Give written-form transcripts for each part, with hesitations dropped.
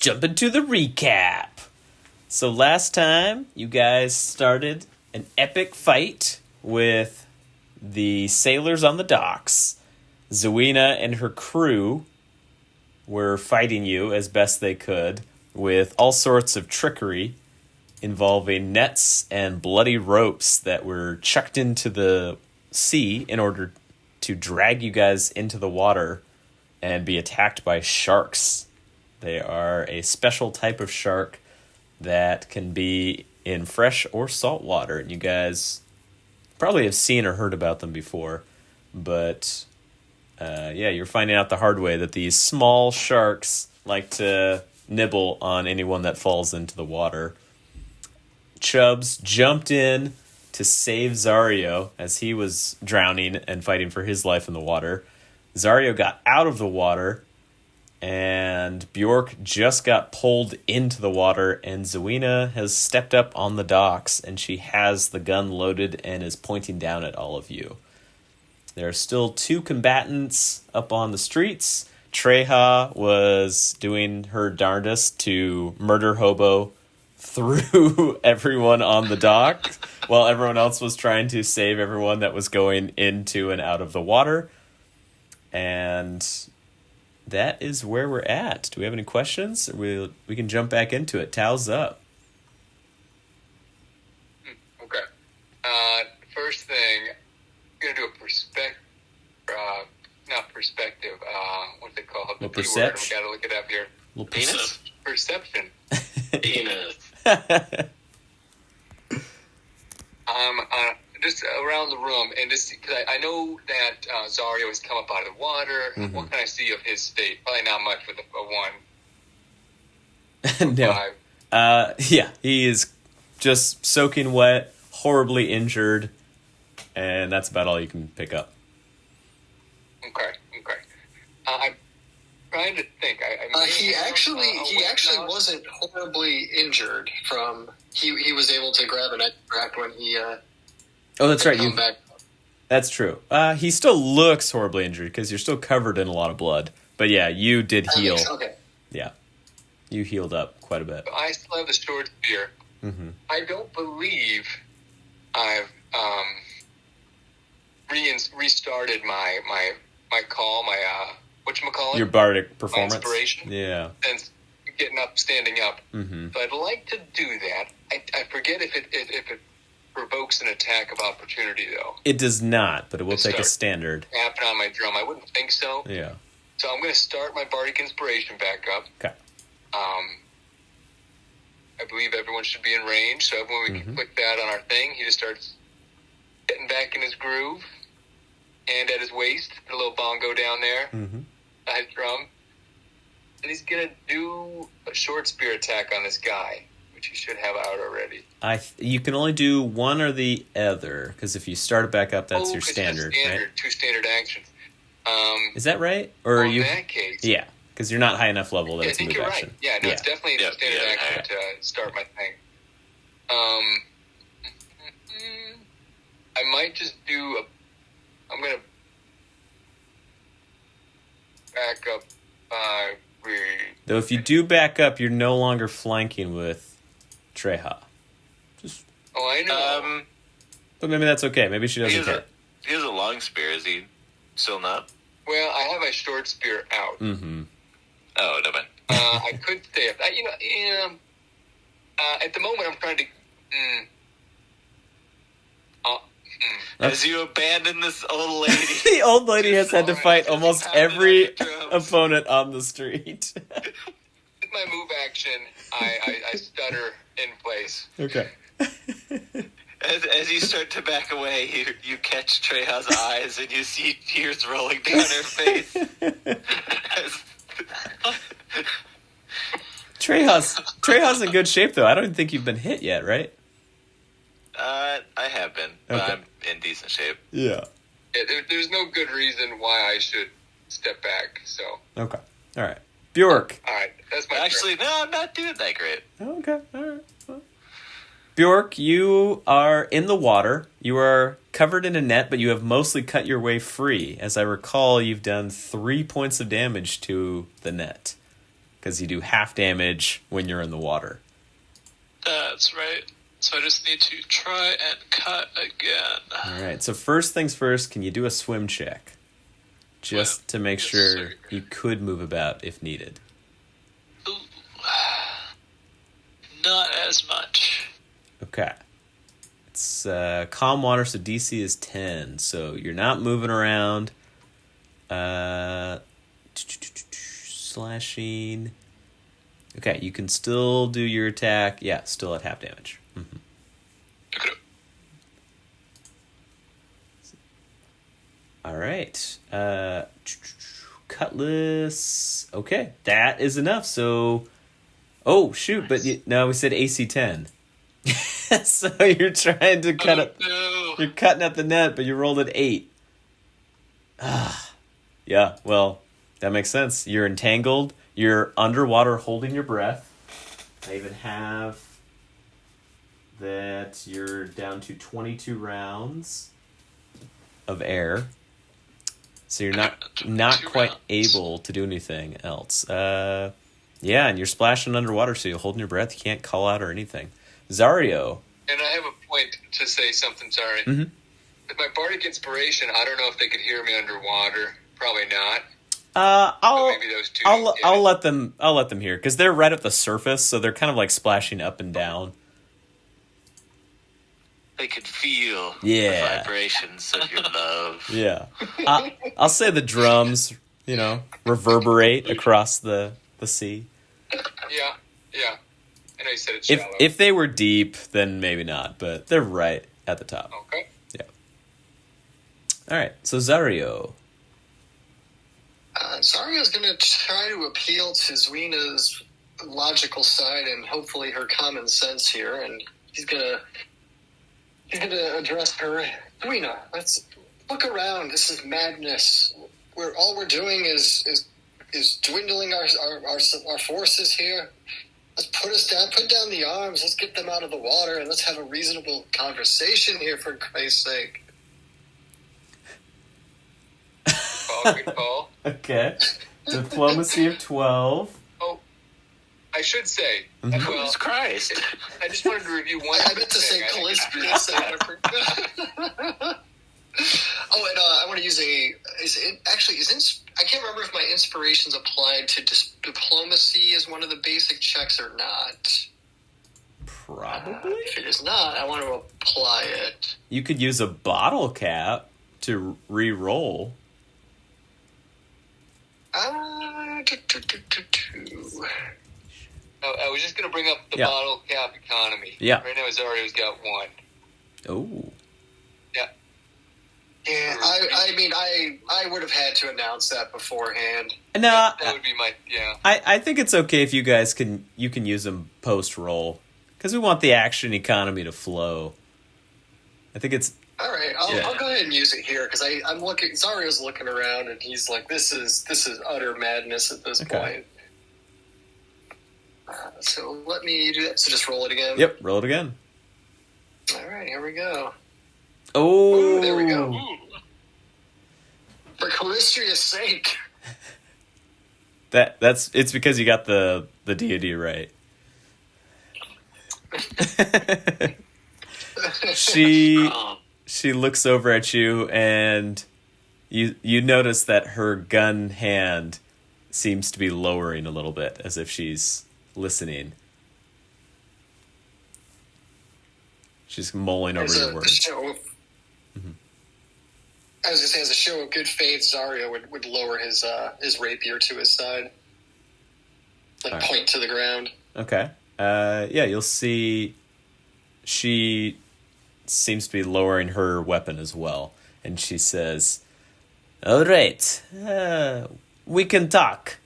jump into the recap. So last time, you guys started an epic fight with the sailors on the docks. Zawina and her crew were fighting you as best they could with all sorts of trickery involving nets and bloody ropes that were chucked into the sea in order to drag you guys into the water and be attacked by sharks. They are a special type of shark that can be in fresh or salt water. And you guys probably have seen or heard about them before. But, you're finding out the hard way that these small sharks like to nibble on anyone that falls into the water. Chubbs jumped in to save Zario as he was drowning and fighting for his life in the water. Zario got out of the water, and Bjork just got pulled into the water, and Zawina has stepped up on the docks, and she has the gun loaded and is pointing down at all of you. There are still 2 combatants up on the streets. Treha was doing her darndest to murder hobo through everyone on the dock, while everyone else was trying to save everyone that was going into and out of the water. And that is where we're at. Do we have any questions? We can jump back into it. Tal's up. Okay. First thing, I'm going to do a perspective, what's it called? The P word. We got to look it up here. Little penis? Perception. Penis. Just around the room, and just because I know that Zario has come up out of the water. Mm-hmm. What can I see of his state? Probably not much with a 1. No. He is just soaking wet, horribly injured, and that's about all you can pick up. Okay. I'm trying to think. He actually wasn't horribly injured. He was able to grab an extract when he. Oh, that's right. Back. That's true. He still looks horribly injured because you're still covered in a lot of blood. But yeah, you did heal. Okay. Yeah, you healed up quite a bit. I still have the short spear. Mm-hmm. I don't believe I've restarted my call, my whatchamacallit? Your bardic performance. My inspiration. Yeah. Since standing up. Mm-hmm. So I'd like to do that. I forget if it provokes an attack of opportunity, though. It does not, but it will take a standard. Tapping on my drum. I wouldn't think so. Yeah. So I'm going to start my bardic inspiration back up. Okay. I believe everyone should be in range, so when we can click that on our thing, he just starts getting back in his groove, hand at his waist, put a little bongo down there, his drum, and he's going to do a short spear attack on this guy, which he should have out already. You can only do one or the other, because if you start it back up, that's your standard, right? 2 standard actions. Is that right? Or in that case... Yeah, because you're not high enough level that it's a move action. Right. Yeah, no, it's definitely a standard action to start my thing. I might just do I'm going to back up 5. Though if you do back up, you're no longer flanking with Treha. I know. But maybe that's okay. Maybe she doesn't care. He has a long spear. Is he still not? Well, I have my short spear out. Mm-hmm. Oh, no, man. I could stay up. At the moment, I'm trying to... As you abandon this old lady. The old lady has had to fight almost every opponent on the street. With my move action, I stutter in place. Okay. As you start to back away, you catch Treha's eyes and you see tears rolling down her face. Treha's in good shape, though. I don't think you've been hit yet, right? I have been, but okay. I'm in decent shape. Yeah. There's no good reason why I should step back, so... Okay. All right. Bjork. All right, that's my Actually, no, I'm not doing that great. Okay, all right. Well. Bjork, you are in the water. You are covered in a net, but you have mostly cut your way free. As I recall, you've done 3 points of damage to the net. because you do half damage when you're in the water. That's right. So I just need to try and cut again. All right. So first things first, can you do a swim check? Just to make sure sir. you could move about if needed. Ooh. Not as much. Okay. It's calm water, so DC is 10. So you're not moving around. Slashing. Okay, you can still do your attack. Yeah, still at half damage. Mm-hmm. All right. Cutlass. Okay, that is enough. So, oh shoot! But no, we said AC 10. So you're trying to cut it. No. You're cutting at the net, but you rolled an 8. Yeah. Well, that makes sense. You're entangled. You're underwater, holding your breath. I even have that you're down to 22 rounds of air. So you're not quite able to do anything else. Yeah, and you're splashing underwater, so you're holding your breath. You can't call out or anything. Zario. And I have a point to say something, sorry. Mm-hmm. With my bardic inspiration, I don't know if they could hear me underwater. Probably not. Maybe those two. I'll let them hear, because they're right at the surface, so they're kind of like splashing up and down. They could feel Yeah. the vibrations of your love. Yeah. I'll say the drums, reverberate across the sea. Yeah. I know you said it's shallow. If they were deep, then maybe not, but they're right at the top. Okay. Yeah. All right, so Zario. Zarya's going to try to appeal to Zwina's logical side and hopefully her common sense here, and he's going to address her. Zwina, let's look around. This is madness. All we're doing is dwindling our forces here. Let's put down the arms. Let's get them out of the water, and let's have a reasonable conversation here, for Christ's sake. Good call. Okay. Diplomacy of 12. Oh, I should say. Mm-hmm. Well, Jesus Christ. I just wanted to review one. I meant to say Callisto. Oh, and I want to use I can't remember if my inspirations applied to diplomacy as one of the basic checks or not. Probably. If it is not, I want to apply it. You could use a bottle cap to re-roll. I was just going to bring up the bottle cap economy. Yeah. Right now, Zario's got 1. Oh. Yeah. Yeah, I would have had to announce that beforehand. No, that would be my, I think it's okay if you guys can use them post-roll, because we want the action economy to flow. I think it's... All right, I'll go ahead and use it here, because I'm looking. Zario's looking around, and he's like, "This is utter madness at this point." So let me do that. So just roll it again. Yep, roll it again. All right, here we go. Oh, ooh, there we go. For Callistria's sake. It's because you got the deity right. She looks over at you, and you notice that her gun hand seems to be lowering a little bit, as if she's listening. She's mulling over your words. I was going to say, as a show of good faith, Zario would lower his rapier to his side. Point to the ground. Okay. You'll see she seems to be lowering her weapon as well. And she says, "All right, we can talk.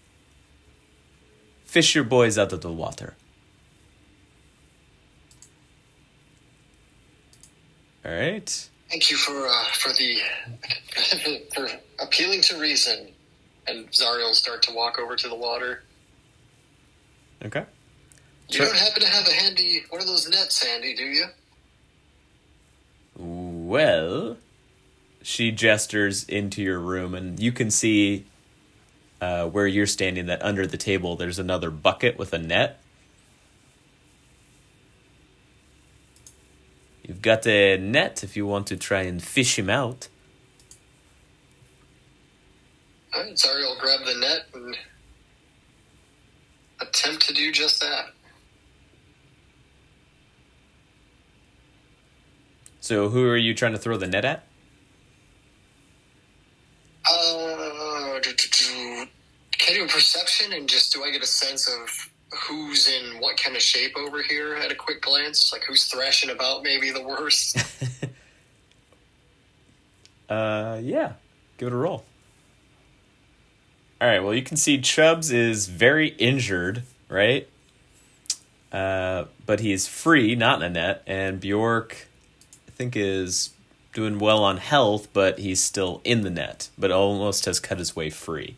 Fish your boys out of the water." All right. Thank you for appealing to reason. And Zario will start to walk over to the water. Okay. You don't happen to have a handy one of those nets handy, do you? Well, she gestures into your room, and you can see where you're standing, that under the table, there's another bucket with a net. You've got a net if you want to try and fish him out. All right, sorry, I'll grab the net and attempt to do just that. So who are you trying to throw the net at? Can I do a perception and just do I get a sense of who's in what kind of shape over here at a quick glance? Like who's thrashing about maybe the worst? Yeah. Give it a roll. All right, well, you can see Chubbs is very injured, right? But he's free, not in a net. And Bjork, I think, is doing well on health, but he's still in the net, but almost has cut his way free.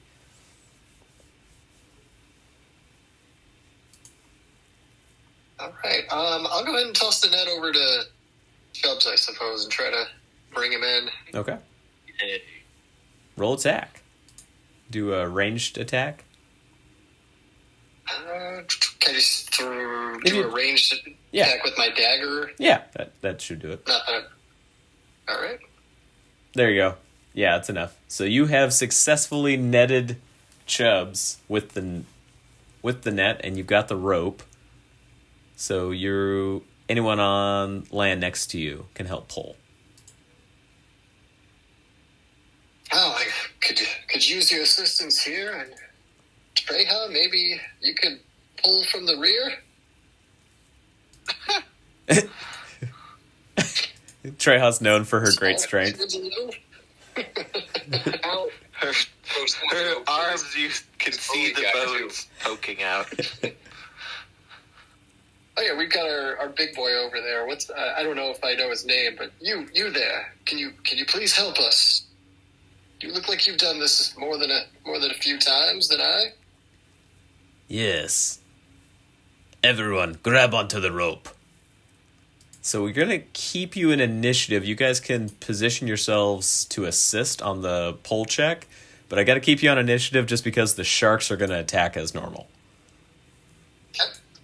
All right. I'll go ahead and toss the net over to Chubbs, I suppose, and try to bring him in. Okay. Roll attack. Do a ranged attack. Can I just do a ranged attack with my dagger? Yeah, that should do it. All right. There you go. Yeah, that's enough. So you have successfully netted Chubbs with the net, and you've got the rope. So anyone on land next to you can help pull. Oh, I could use your assistance here, and Treha, maybe you could pull from the rear. Treha's known for her great strength. Her arms, you can see the bones poking out. Oh yeah, we've got our big boy over there. I don't know if I know his name, but you there? Can you please help us? You look like you've done this more than a few times than I. Yes. Everyone, grab onto the rope. So we're going to keep you in initiative. You guys can position yourselves to assist on the pull check, but I got to keep you on initiative just because the sharks are going to attack as normal.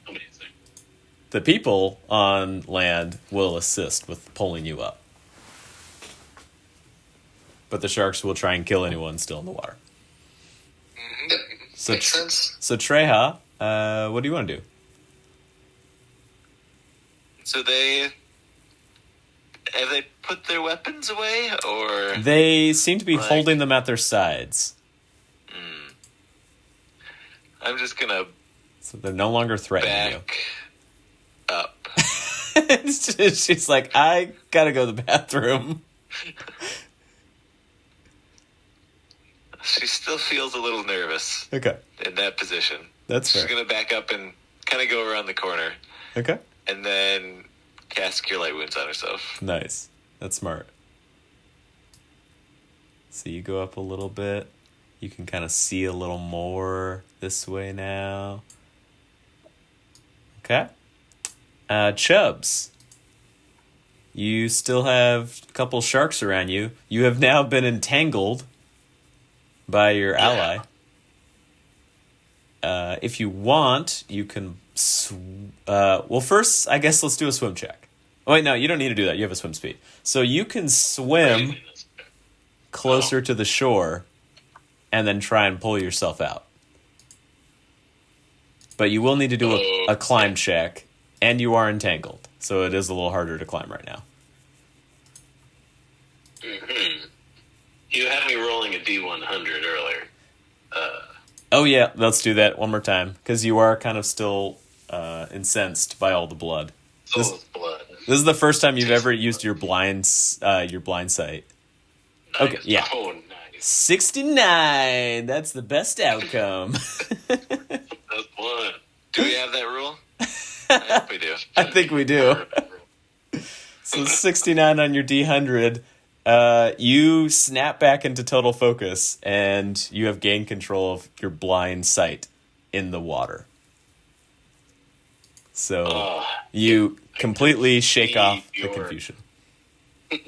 Amazing. The people on land will assist with pulling you up. But the sharks will try and kill anyone still in the water. Yep. So, Makes sense. So Treha, what do you want to do? So have they put their weapons away, or They seem to be holding them at their sides. I'm just gonna So they're no longer threatening back up. you. She's like, I gotta go to the bathroom. She still feels a little nervous Okay. in that position. That's fair. She's going to back up and kind of go around the corner. Okay. And then cast Cure Light Wounds on herself. Nice. That's smart. So you go up a little bit. You can kind of see a little more this way now. Okay. Chubbs. You still have a couple sharks around you. You have now been entangled by your ally. If you want, you can... well, first, I guess let's do a swim check. Oh, wait, no, you don't need to do that. You have a swim speed. So you can swim closer to the shore and then try and pull yourself out. But you will need to do a climb check, and you are entangled. So it is a little harder to climb right now. Mm-hmm. You had me rolling a D100 earlier. Oh, yeah, let's do that one more time, because you are kind of still incensed by all the blood. Blood. This is the first time you've ever used your blind sight. Nice. Okay, yeah. Oh, nice. 69. That's the best outcome. That's one. Do we have that rule? I hope we do. I think we do. So 69 on your D100. You snap back into total focus, and you have gained control of your blind sight in the water. So you completely shake off the confusion. Time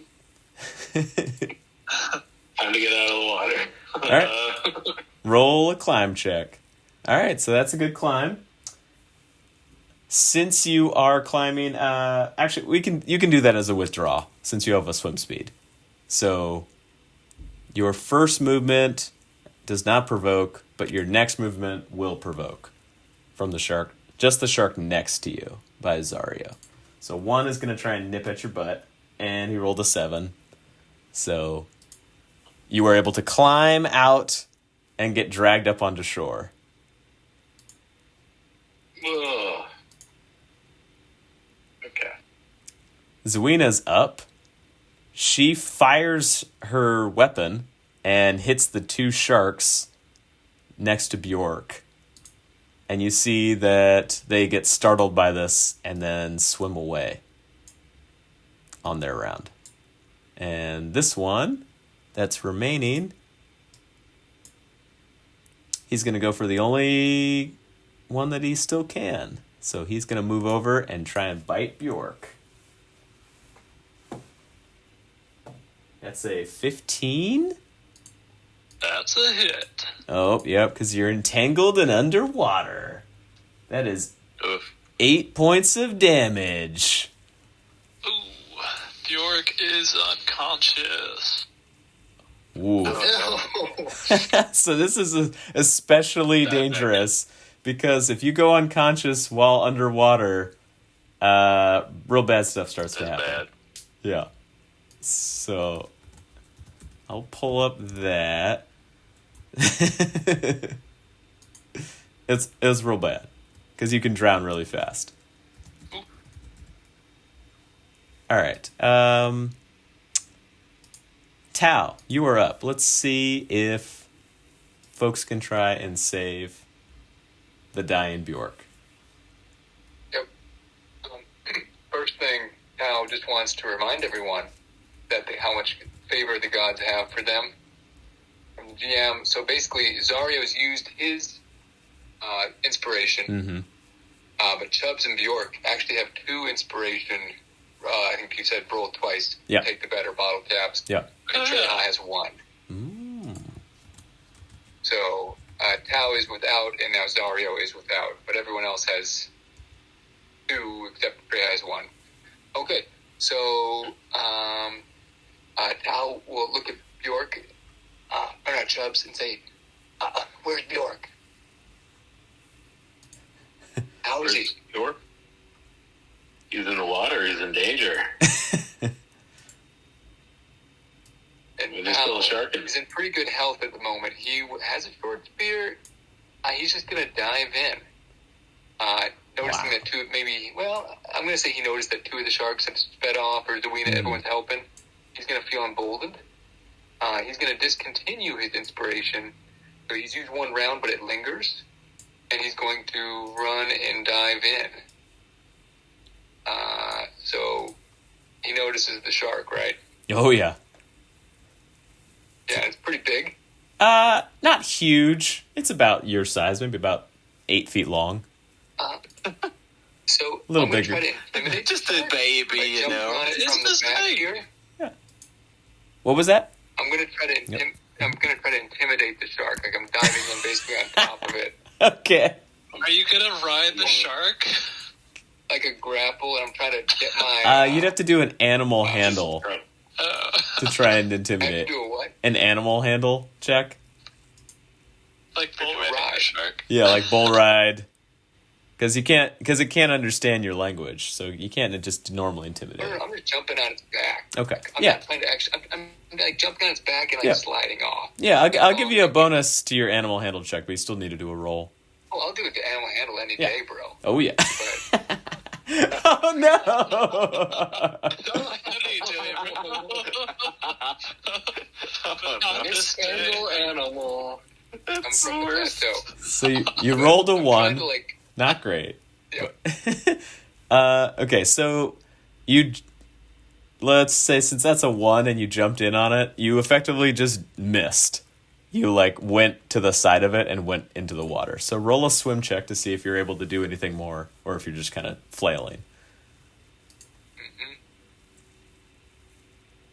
to get out of the water. All right. Roll a climb check. All right, so that's a good climb. Since you are climbing, actually, you can do that as a withdrawal since you have a swim speed. So your first movement does not provoke, but your next movement will provoke from the shark, just the shark next to you by Zario. So 1 is going to try and nip at your butt, and he rolled a 7. So you were able to climb out and get dragged up onto shore. Ugh. Okay. Zawina's up. She fires her weapon and hits the 2 sharks next to Bjork. And you see that they get startled by this and then swim away on their round. And this one that's remaining, he's going to go for the only one that he still can. So he's going to move over and try and bite Bjork. That's a 15. That's a hit. Oh, yep, because you're entangled and underwater. That is Oof. 8 points of damage. Ooh, Bjork is unconscious. Ooh. No. So this is especially dangerous because if you go unconscious while underwater, real bad stuff starts to That's happen. bad. Yeah. So I'll pull up that. It's real bad because you can drown really fast. All right. Tao, you are up. Let's see if folks can try and save the dying Bjork. Yep. First thing, Tao just wants to remind everyone that how much favor the gods have for them. From the GM, so basically, Zario's used his inspiration, Mm-hmm. but Chubbs and Bjork actually have 2 inspiration. I think you said roll twice. Yeah. Take the better bottle caps. Yeah. And Treha has 1. So Tao is without, and now Zario is without, but everyone else has 2 except Treha has 1. Okay, so Tao will look at Bjork, or not Chubbs, and say, "Where's Bjork? How is he?" York? He's in the water. He's in danger. And Is he still a shark? He's in pretty good health at the moment. He has a short spear. He's just going to dive in. Noticing that 2, maybe, well, I'm going to say he noticed that 2 of the sharks have sped off, or Zawina, everyone's helping. He's going to feel emboldened. He's going to discontinue his inspiration. So he's used 1 round, but it lingers. And he's going to run and dive in. So he notices the shark, right? Oh, yeah. Yeah, it's pretty big. Not huge. It's about your size, maybe about 8 feet long. So A little I'm gonna bigger. try to intimidate Just the a shark baby, by you jumping know. on it It's from this the back big. here. What was that? I'm gonna try to intimidate the shark. Like I'm diving in basically on top of it, Okay. Are you gonna ride the shark? like a grapple, and I'm trying to get my. You'd have to do an animal handle to try and I have to intimidate. do a what? An animal handle check? Like bull riding ride. a shark? Yeah, like bull ride. Because it can't understand your language, so you can't just normally intimidate it. I'm just jumping on its back. Okay. I'm Yeah. not trying to actually. I'm like jumping on its back and like Yeah. sliding off. Yeah, I'll give you a bonus to your animal handle check, but you still need to do a roll. Oh, I'll do it to animal handle any Yeah. day, bro. Oh, yeah. But Oh, no! What are you doing, bro? Not this day. Mishandle animal. I'm from the plateau. So you rolled a I'm trying 1. to, like, Not great. yeah. Okay, so let's say since that's a 1 and you jumped in on it, you effectively just missed. You went to the side of it and went into the water. So roll a swim check to see if you're able to do anything more or if you're just kind of flailing.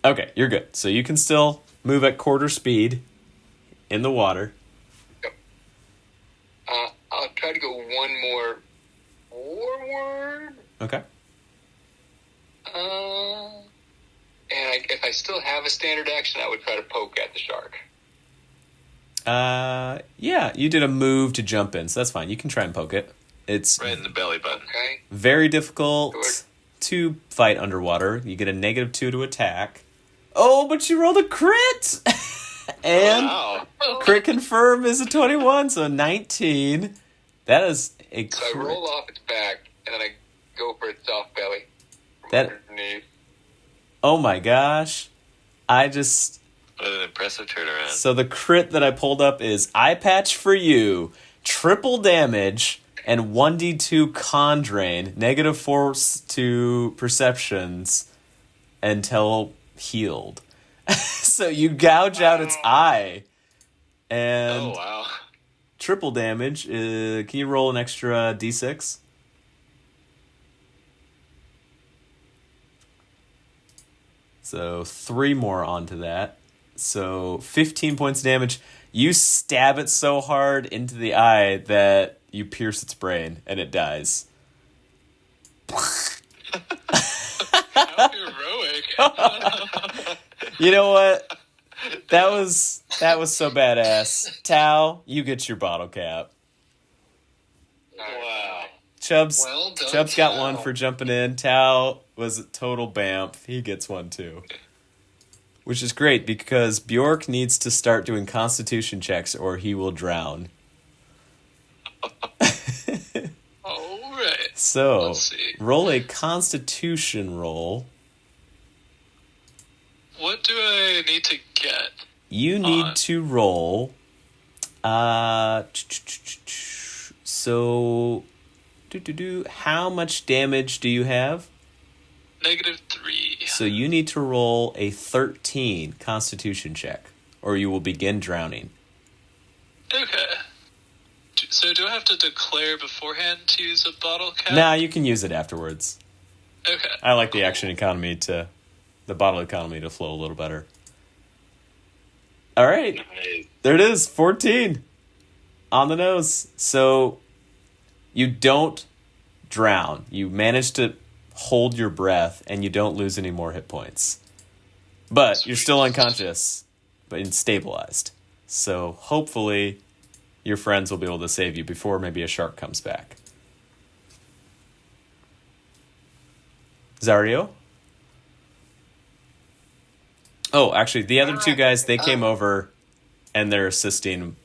Okay, you're good. So you can still move at quarter speed in the water. Yep. I'll try to go one more forward. Okay. If I still have a standard action, I would try to poke at the shark. Yeah, you did a move to jump in, so that's fine. You can try and poke it. It's Right in the belly button. Okay. very difficult Sure. to fight underwater. You get a -2 to attack. Oh, but you rolled a crit! And Wow. crit confirm is a 21, so 19. That is a So I crit. roll off its back, and then I go for its soft belly. From That- underneath. Oh my gosh. What an impressive turnaround. So the crit that I pulled up is eye patch for you, triple damage, and 1d2 con drain, -4 to perceptions until healed. So you gouge out its eye, and Oh, wow. triple damage. Can you roll an extra d6? So 3 more onto that. So 15 points of damage. You stab it so hard into the eye that you pierce its brain and it dies. How heroic. You know what? That was so badass. Tao, you get your bottle cap. Wow. Chubb's Well done, Chubb's got Tao. one for jumping in. Tao was a total bamf. He gets one too. Which is great because Bjork needs to start doing constitution checks or he will drown. All right. So, Let's see. roll a constitution roll. What do I need to get? You need On. to roll. So, how much damage do you have? -3. So you need to roll a 13 constitution check, or you will begin drowning. Okay. So do I have to declare beforehand to use a bottle cap? Nah, you can use it afterwards. Okay. I like the action economy the bottle economy to flow a little better. All right, Nice. there it is, 14 on the nose. So you don't drown. You manage to hold your breath, and you don't lose any more hit points. But you're still unconscious, but stabilized. So hopefully your friends will be able to save you before maybe a shark comes back. Zario? Oh, actually, the other two guys, they came over, and they're assisting.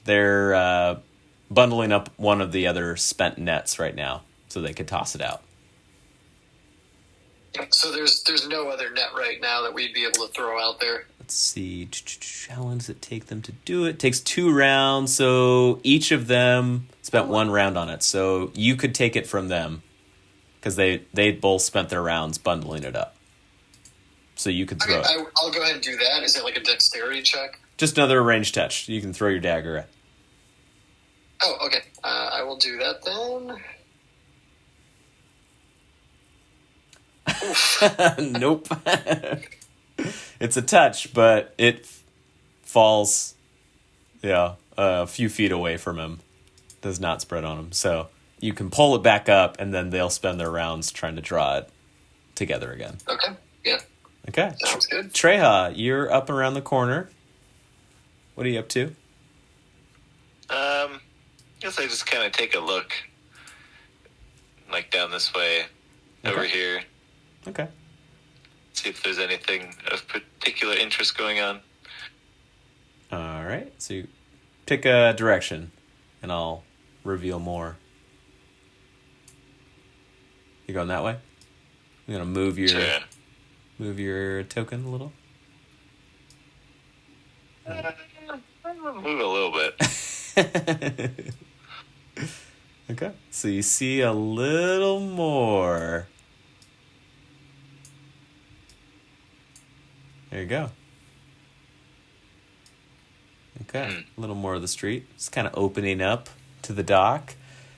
They're bundling up one of the other spent nets right now, so they could toss it out. So there's no other net right now that we'd be able to throw out there. Let's see. How long does it take them to do it? It takes 2 rounds, so each of them spent 1 round on it. So you could take it from them, because they both spent their rounds bundling it up. So you could throw Okay, it. I'll go ahead and do that. Is it like a dexterity check? Just another ranged touch. You can throw your dagger at. Oh, okay. I will do that then. Nope. It's a touch, but it falls, a few feet away from him. Does not spread on him. So you can pull it back up, and then they'll spend their rounds trying to draw it together again. Okay. Yeah. Okay. Sounds good. Treha, you're up around the corner. What are you up to? Guess I just kind of take a look, like down this way, over Okay. here, Okay. see if there's anything of particular interest going on. All right. So you pick a direction, and I'll reveal more. You going that way? You're gonna move your Sure. move your token a little. Move a little bit. Okay. So you see a little more. There you go. Okay. A little more of the street. It's kind of opening up to the dock.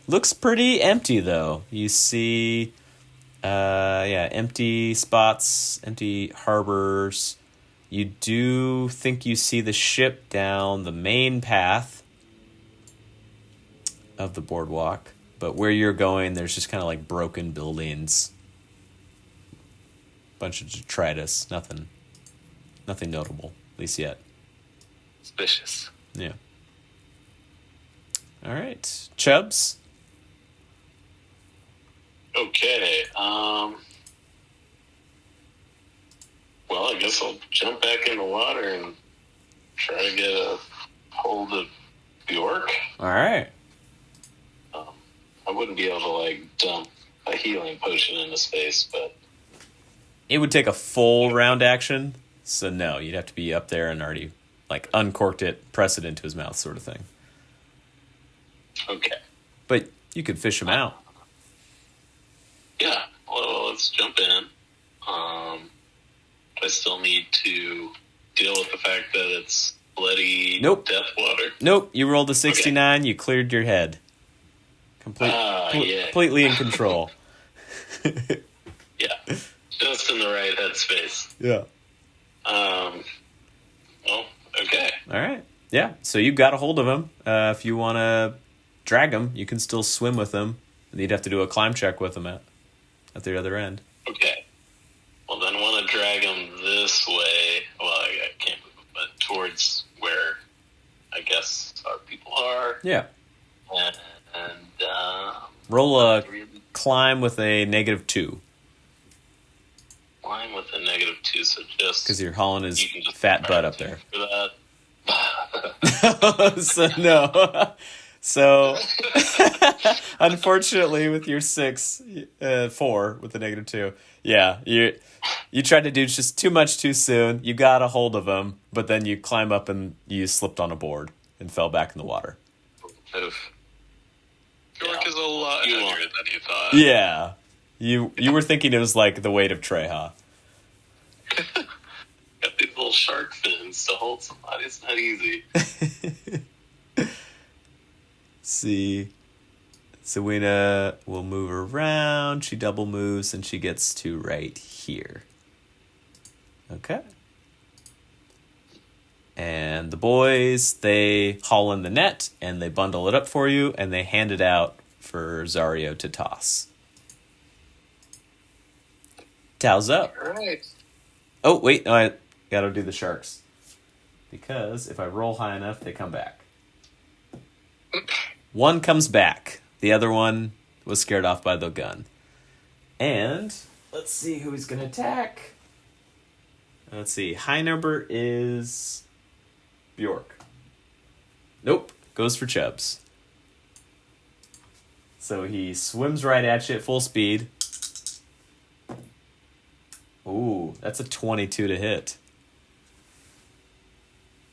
Looks pretty empty though. You see empty spots, empty harbors. You do think you see the ship down the main path of the boardwalk, but where you're going, there's just kind of like broken buildings, bunch of detritus, nothing notable, at least yet. Suspicious. Yeah. All right, Chubbs. Okay. Well, I guess I'll jump back in the water and try to get a hold of Bjork. All right. I wouldn't be able to, like, dump a healing potion into space, but... It would take a full round action, so no, you'd have to be up there and already, like, uncorked it, press it into his mouth sort of thing. Okay. But you could fish him out. Yeah. Well, let's jump in. I still need to deal with the fact that it's bloody death water. Nope, you rolled a 69, you cleared your head. Completely in control. Yeah, just in the right headspace. Yeah. Well, okay. All right. Yeah, so you got a hold of him. If you want to drag him, you can still swim with him. You'd have to do a climb check with him at the other end. Okay. Well, then I want to drag him this way. Well, I can't move him, but towards where I guess our people are. Yeah. And roll a climb with a -2. Climb with a -2, so just... Because you're hauling his fat butt up there. For that. So, no. So, unfortunately, with your 4 with the -2, yeah, you tried to do just too much too soon. You got a hold of him, but then you climb up and you slipped on a board and fell back in the water. Bjork is a lot heavier than you thought. Yeah. You were thinking it was like the weight of Treha. Got these little shark fins to hold somebody. It's not easy. See. Zawina will move around. She double moves and she gets to right here. Okay. And the boys, they haul in the net and they bundle it up for you and they hand it out for Zario to toss. Tao's up. All right. Oh, wait. No, I gotta do the sharks. Because if I roll high enough, they come back. One comes back. The other one was scared off by the gun. And let's see who he's going to attack. Let's see. High number is Bjork. Nope. Goes for Chubbs. So he swims right at you at full speed. Ooh, that's a 22 to hit.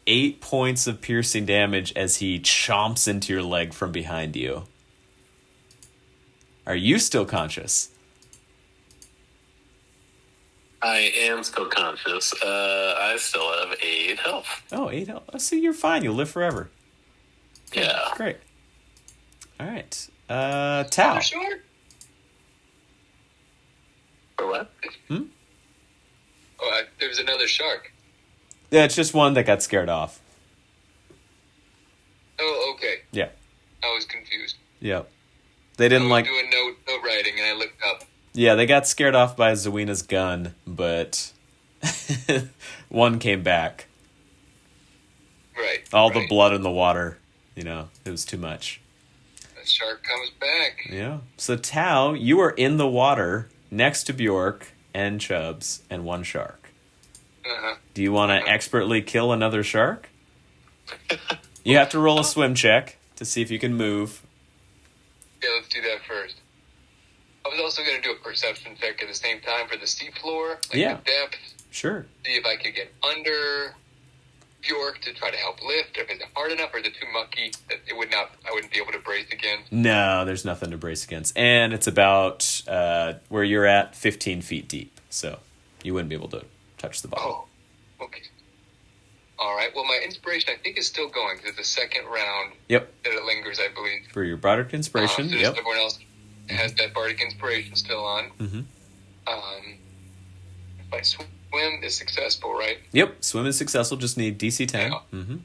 8 points of piercing damage as he chomps into your leg from behind you. Are you still conscious? I am still conscious. I still have 8 health. Oh, 8 health. Oh, see, you're fine. You'll live forever. Yeah. Great. All right. Tao. Sure. For what? Oh, there was another shark. Yeah, it's just one that got scared off. Oh, okay. Yeah. I was confused. Yep. They didn't I was doing note writing, and I looked up. Yeah, they got scared off by Zawina's gun, but one came back. Right. All the blood in the water, it was too much. The shark comes back. Yeah. So Tao, you are in the water next to Bjork and Chubbs and one shark. Uh-huh. Do you want to expertly kill another shark? You have to roll a swim check to see if you can move. Yeah, let's do that first. I was also going to do a perception check at the same time for the seafloor, the depth. Sure. See if I could get under Bjork to try to help lift. If it's hard enough, or is it too mucky that I wouldn't be able to brace against? No, there's nothing to brace against, and it's about where you're at, 15 feet deep, so you wouldn't be able to touch the bottom. Oh, okay. All right. Well, my inspiration, I think, is still going because it's the second round. Yep. That it lingers, I believe. For your bardic inspiration. So yep. Everyone else has that bardic inspiration still on. Mm-hmm. If I swim swim is successful, right? Yep, swim is successful. Just need DC 10. Yeah.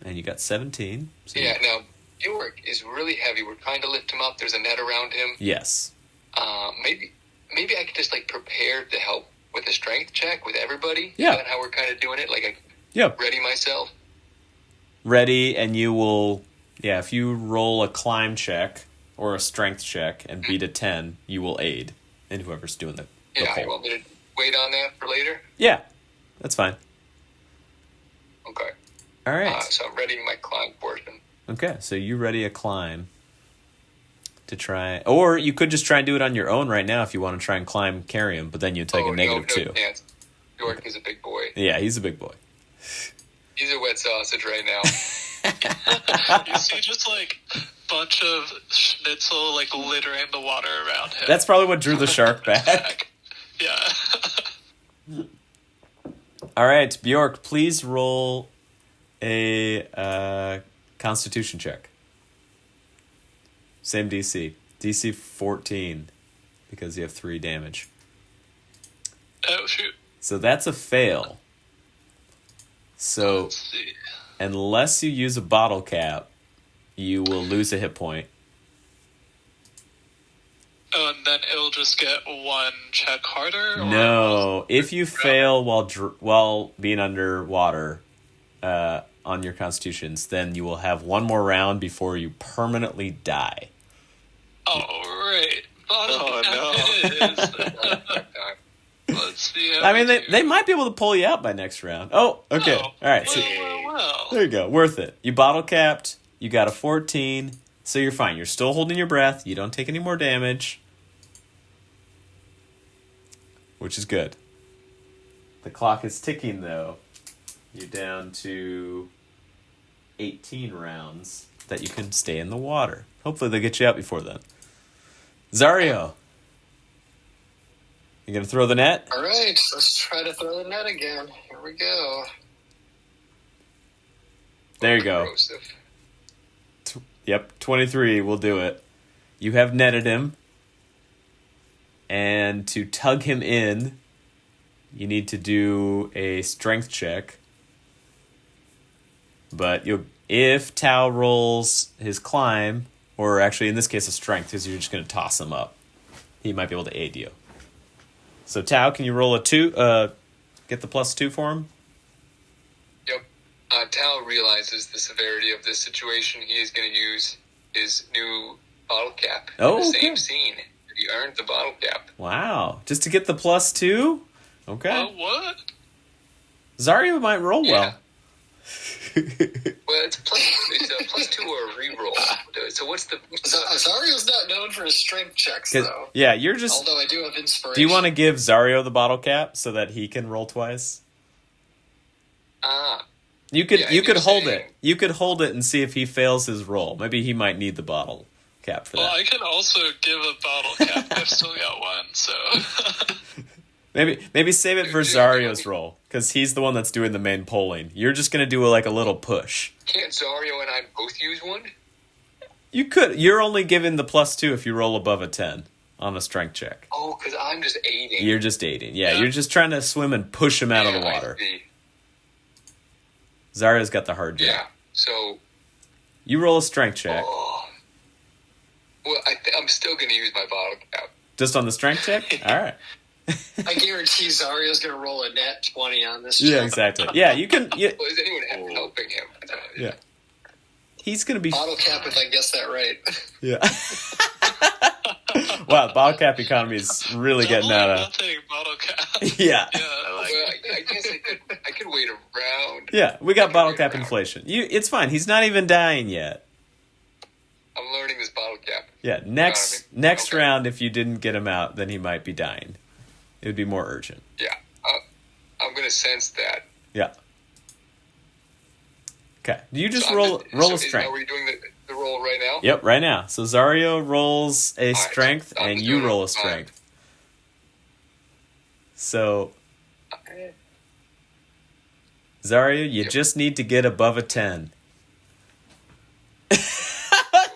And you got 17. So Yeah, now, Bjork is really heavy. We're trying to lift him up. There's a net around him. Yes. Maybe I could just, like, prepare to help with a strength check with everybody. Yeah. Is that how we're kind of doing it? Like, I Yep. ready myself? Ready, and you will... Yeah, if you roll a climb check or a strength check and beat a 10, you will aid in whoever's doing the Yeah, pull. you want me to wait on that for later? Yeah, that's fine. Okay. All right. So I'm readying my climb portion. Okay, so you ready a climb to try... Or you could just try and do it on your own right now if you want to try and climb, carry him, but then you'd take a negative no 2. chance. Bjork is a big boy. Yeah, he's a big boy. He's a wet sausage right now. You see just like bunch of schnitzel like littering the water around him. That's probably what drew the shark back. Yeah. All right, Bjork, please roll a Constitution check. Same DC. DC 14, because you have 3 damage. Oh shoot. So that's a fail. So Let's see. unless you use a bottle cap, you will lose a hit point. Oh, and then it'll just get 1 check harder? Or No, if you fail while being underwater on your constitutions, then you will have 1 more round before you permanently die. Oh, right. Oh, It is. Let's see how I mean, we do. they might be able to pull you out by next round. Oh, okay. Oh, All right. So well. there you go. Worth it. You bottle capped. You got a 14. So you're fine. You're still holding your breath. You don't take any more damage. Which is good. The clock is ticking, though. You're down to 18 rounds that you can stay in the water. Hopefully they'll get you out before then. Zario. You gonna throw the net? All right, let's try to throw the net again. Here we go. There you go. Corrosive. Yep, 23 will do it. You have netted him. And to tug him in, you need to do a strength check. But if Tao rolls his climb, or actually in this case a strength, because you're just going to toss him up, he might be able to aid you. So Tao, can you roll a 2? Get the +2 for him? Yep. Tal realizes the severity of this situation. He is going to use his new bottle cap in the same scene. He earned the bottle cap. Wow. Just to get the +2? Okay. What? Zario might roll well. Well, it's a +2 or a reroll. So what's the... Zario's not known for his strength checks, though. Yeah, you're just... Although I do have inspiration. Do you want to give Zario the bottle cap so that he can roll twice? You could hold it. You could hold it and see if he fails his roll. Maybe he might need the bottle cap for that. I can also give a bottle cap. I've still got one, so... Maybe save it for Zario's roll, because he's the one that's doing the main polling. You're just going to do a little push. Can't Zario and I both use one? You could. You're only given the +2 if you roll above a 10 on a strength check. Oh, because I'm just aiding. You're just aiding. Yeah, you're just trying to swim and push him out of the water. Zario's got the hard job. Yeah, so... You roll a strength check. Oh. Well, I'm still going to use my bottle cap. Just on the strength check? All right. I guarantee Zario's going to roll a net 20 on this check. Yeah, exactly. Yeah, you can... Well, is anyone helping him? Yeah. He's going to be... Bottle cap, if I guess that right. Yeah. Wow, the bottle cap economy is really getting out of... Nothing, bottle cap. Yeah. I guess I could wait around. Yeah, we got bottle cap inflation. It's fine. He's not even dying yet. I'm learning this bottle cap. Yeah, next round, if you didn't get him out, then he might be dying. It would be more urgent. Yeah, I'm going to sense that. Yeah. Okay. Do you just roll a strength? Are we doing the roll right now? Yep, right now. So Zario rolls a strength, and you roll a strength. So, Zario, you just need to get above a 10.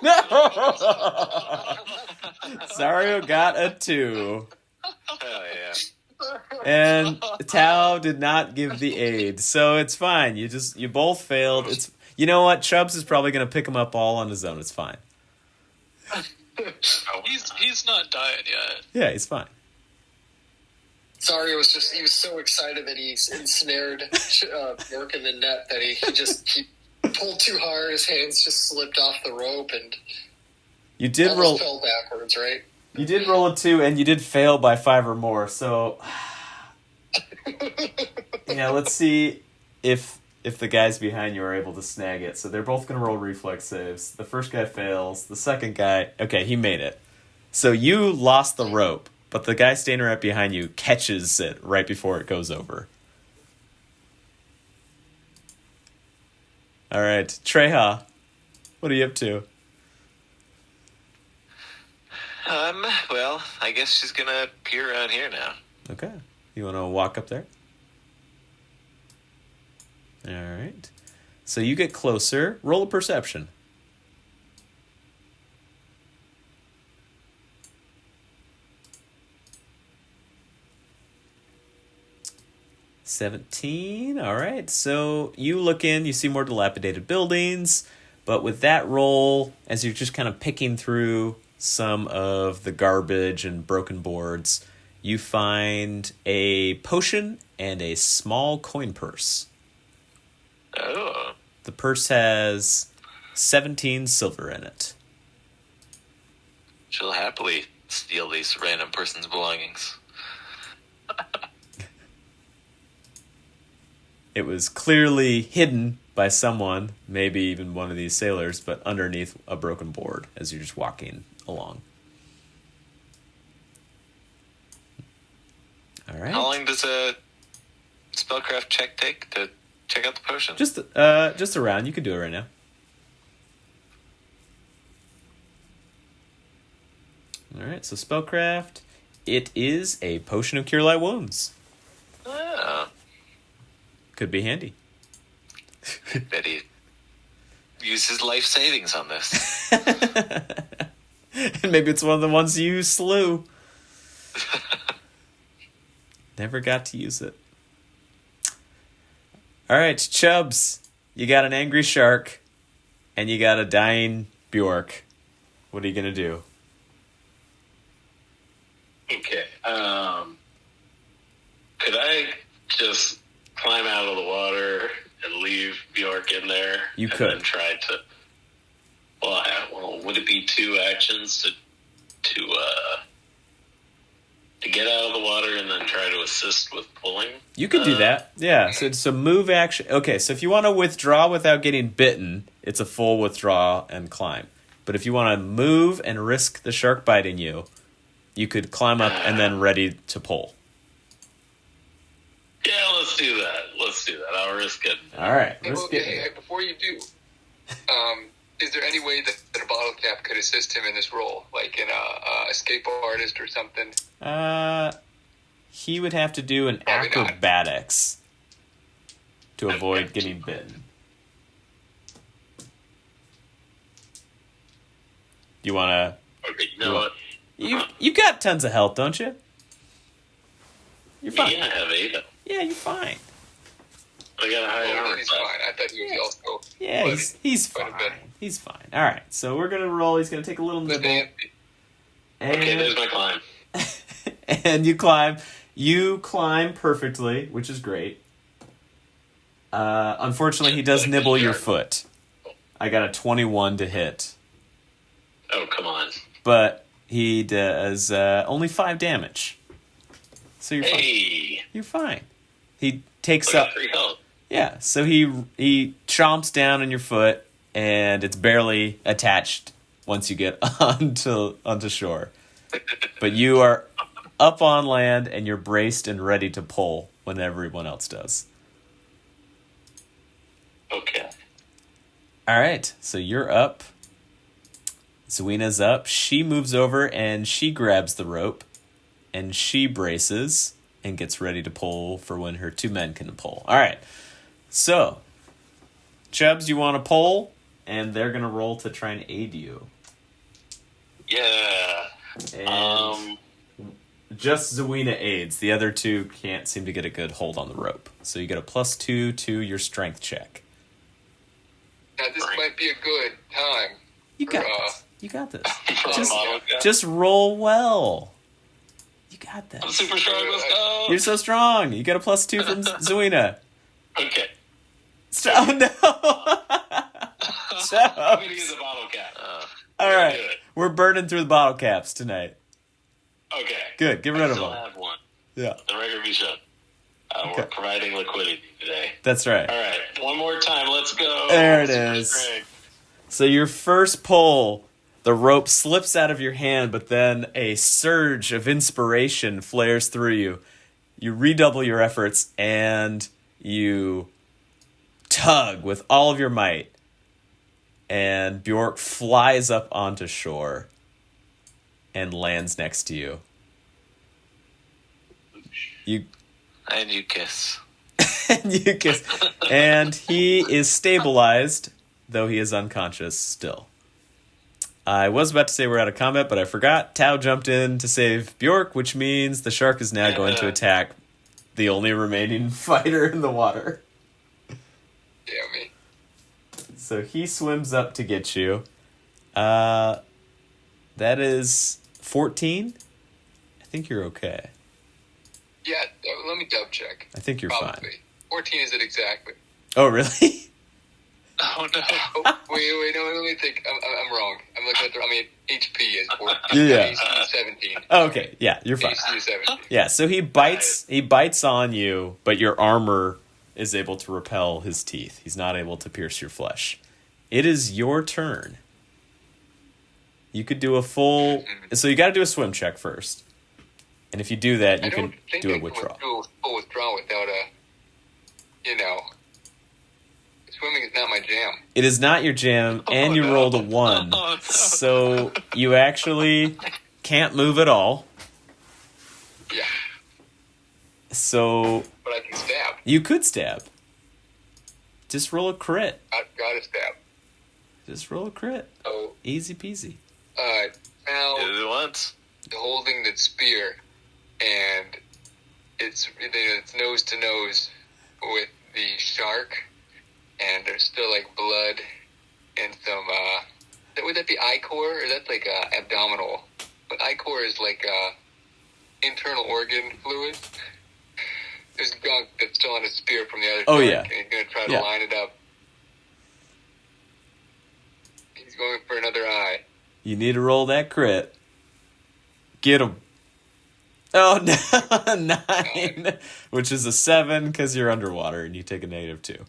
No! Zario got a 2. Hell yeah. And Tao did not give the aid, so it's fine. You both failed. It's you know what? Chubbs is probably going to pick him up all on his own. It's fine. He's not dying yet. Yeah, he's fine. Sorry, he was so excited that he ensnared Bjork in the net that he pulled too hard. His hands just slipped off the rope and you did almost fell backwards, right? You did roll a 2, and you did fail by 5 or more. So, yeah, let's see if the guys behind you are able to snag it. So they're both going to roll reflex saves. The first guy fails. The second guy, okay, he made it. So you lost the rope, but the guy standing right behind you catches it right before it goes over. All right, Treha, what are you up to? Well, I guess she's gonna peer around here now. Okay. You want to walk up there? All right. So you get closer. Roll a perception. $17. All right. So you look in, you see more dilapidated buildings, but with that roll, as you're just kind of picking through some of the garbage and broken boards, you find a potion and a small coin purse. Oh. The purse has 17 silver in it. She'll happily steal these random person's belongings. It was clearly hidden by someone, maybe even one of these sailors, but underneath a broken board as you're just walking along. All right. How long does a spellcraft check take to check out the potion? Just a round. You can do it right now. All right. So spellcraft. It is a potion of cure light wounds. Oh. Could be handy. Bet he uses life savings on this. And maybe it's one of the ones you slew. Never got to use it. All right, Chubbs. You got an angry shark, and you got a dying Bjork. What are you going to do? Okay. Could I just climb out of the water and leave Bjork in there? You and could. then try to. Well, would it be 2 actions to get out of the water and then try to assist with pulling? You could do that. Yeah, so it's a move action. Okay, so if you want to withdraw without getting bitten, it's a full withdraw and climb. But if you want to move and risk the shark biting you, you could climb up and then ready to pull. Yeah, let's do that. I'll risk it. All right. Hey, Risk it. hey, before you do, is there any way that a bottle cap could assist him in this role, like in a escape artist or something? He would have to do an Probably not. acrobatics to avoid getting bitten. You want to... Okay, you know what? You've got tons of health, don't you? You're fine. Yeah, I have 8. Yeah, you're fine. I got a high armor He's class. fine. I thought he was also. Yeah, he's quite a fine. bit. He's fine. All right, so we're gonna roll. He's gonna take a little nibble, Okay, there's and, my climb. and you climb. You climb perfectly, which is great. Unfortunately, he does nibble your foot. I got a 21 to hit, Oh, come on. but he does only 5 damage. So you're fine. Hey, You're fine. He takes I up. got 3 health. Yeah, so he chomps down on your foot, and it's barely attached once you get onto shore. But you are up on land, and you're braced and ready to pull when everyone else does. Okay. All right, so you're up. Zawina's up. She moves over, and she grabs the rope, and she braces and gets ready to pull for when her 2 men can pull. All right. So, Chubbs, you want to pull, and they're going to roll to try and aid you. Yeah. And Just Zawina aids. The other two can't seem to get a good hold on the rope. So you get a +2 to your strength check. Now, this might be a good time. You got this. You got this. Bottle cap. Just roll well. You got I'm this. super strong. Let's go. You're so strong. You get a +2 from Zawina. Okay. Oh, no. I'm gonna use a bottle cap. All do right. it. We're burning through the bottle caps tonight. Okay. Good. Get rid I of still them. have one. Yeah. The record be shown. Okay. We're providing liquidity today. That's right. All right. One more time. Let's go. There it Super is. strength. So your first pull, the rope slips out of your hand, but then a surge of inspiration flares through you. You redouble your efforts, and you tug with all of your might. And Bjork flies up onto shore and lands next to you. You And you kiss. and you kiss. And he is stabilized, though he is unconscious still. I was about to say we're out of combat, but I forgot. Tao jumped in to save Bjork, which means the shark is now going to attack the only remaining fighter in the water. Damn me. So he swims up to get you. That is 14. I think you're okay. Yeah, let me double check. I think you're Probably. fine. 14 is it exactly? Oh, really? Oh no. Oh, wait, no, let me think. I'm wrong. I'm looking at HP is 14. Yeah. AC is 17. Oh, okay. Yeah, you're fine. AC is 17. Yeah, so he bites on you, but your armor is able to repel his teeth. He's not able to pierce your flesh. It is your turn. You could do a full... So you got to do a swim check first. And if you do that, you can do a withdrawal. do a full withdrawal without a, swimming is not my jam. It is not your jam, and you rolled a 1. Oh, no. So you actually can't move at all. Yeah, So but I can stab. you could stab. Just roll a crit. I've got to stab. Just roll a crit. So, Easy peasy. now Did it once. holding the spear, and it's nose to nose with the shark, and there's still like blood and some. Would that be ichor, or that's like abdominal? But ichor is like internal organ fluid. There's gunk that's still on his spear from the other Oh, shark, yeah. and he's gonna try to Yeah. line it up. He's going for another eye. You need to roll that crit. Get him. Oh, no, 9. Which is a 7 because you're underwater and you take a -2. It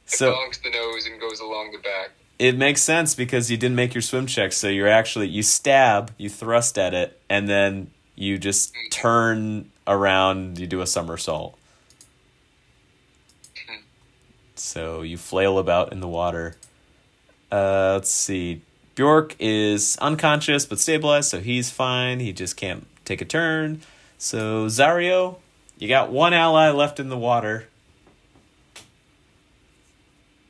So bonks the nose and goes along the back. it makes sense because you didn't make your swim check. So you stab, you thrust at it, and then you just turn around, you do a somersault. So you flail about in the water. Let's see. Bjork is unconscious but stabilized, so he's fine. He just can't take a turn. So Zario, you got one ally left in the water.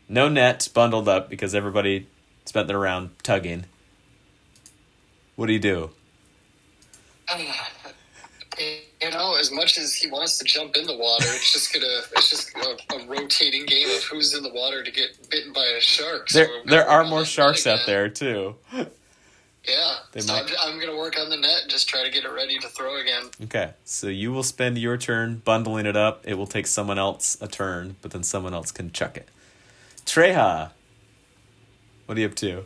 No net, bundled up because everybody spent their round tugging. What do you do? As much as he wants to jump in the water, it's just a rotating game of who's in the water to get bitten by a shark. So There are more sharks out there too. Yeah, They so might- I'm going to work on the net and just try to get it ready to throw again. Okay, so you will spend your turn bundling it up. It will take someone else a turn, but then someone else can chuck it. Treha, what are you up to?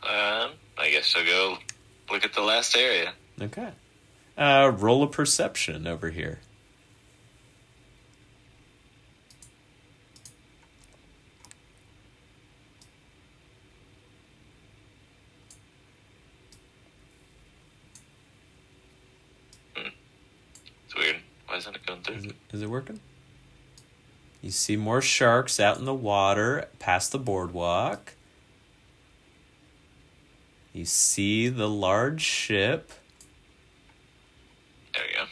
I guess I'll go look at the last area. Okay. Roll a perception over here. It's weird. Why isn't it going through? Is it working? You see more sharks out in the water past the boardwalk. You see the large ship. There we go.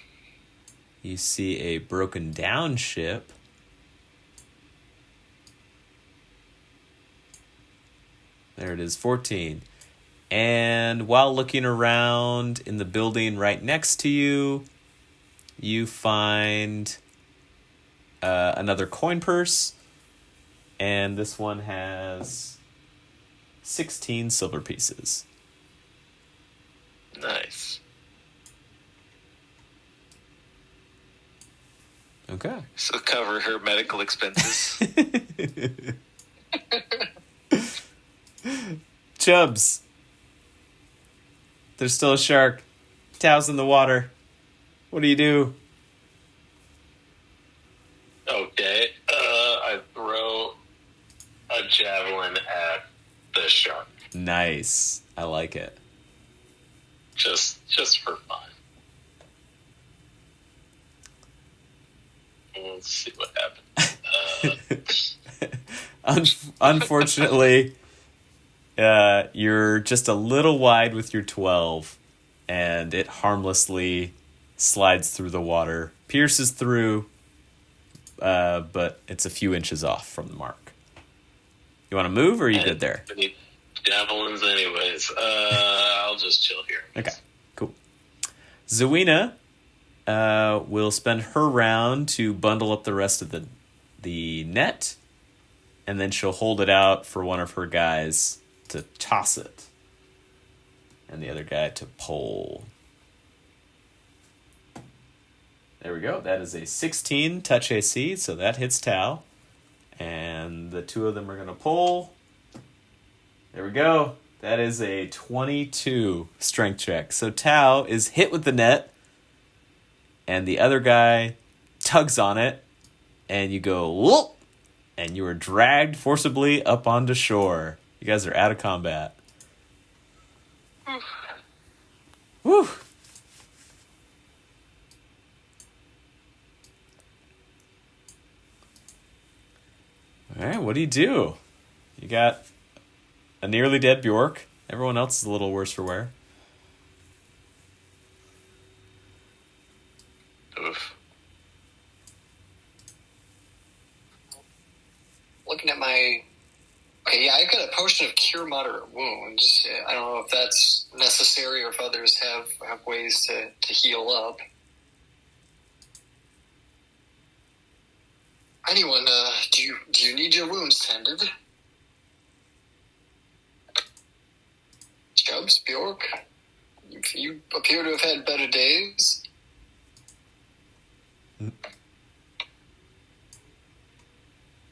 You see a broken down ship. There it is, 14. And while looking around in the building right next to you, you find another coin purse. And this one has 16 silver pieces. Nice. Okay. So cover her medical expenses. Chubbs. There's still a shark. Tao's in the water. What do you do? Okay. I throw a javelin at the shark. Nice. I like it. Just for fun. Let's see what happens. Unfortunately, you're just a little wide with your 12, and it harmlessly slides through the water, pierces through, but it's a few inches off from the mark. You want to move, or are you good there? I need javelins anyways. I'll just chill here. Okay, cool. Zawina will spend her round to bundle up the rest of the net, and then she'll hold it out for one of her guys to toss it, and the other guy to pole. There we go. That is a 16 touch AC, so that hits Tao. And the two of them are going to pull. There we go. That is a 22 strength check. So Tao is hit with the net, and the other guy tugs on it, and you go, whoop, and you are dragged forcibly up onto shore. You guys are out of combat. Woo! All right, what do? You got a nearly dead Bjork. Everyone else is a little worse for wear. Oof. Looking at my... Okay, yeah, I've got a potion of cure moderate wounds. I don't know if that's necessary or if others have ways to heal up. Anyone, do you need your wounds tended? Chubbs, Bjork, you appear to have had better days.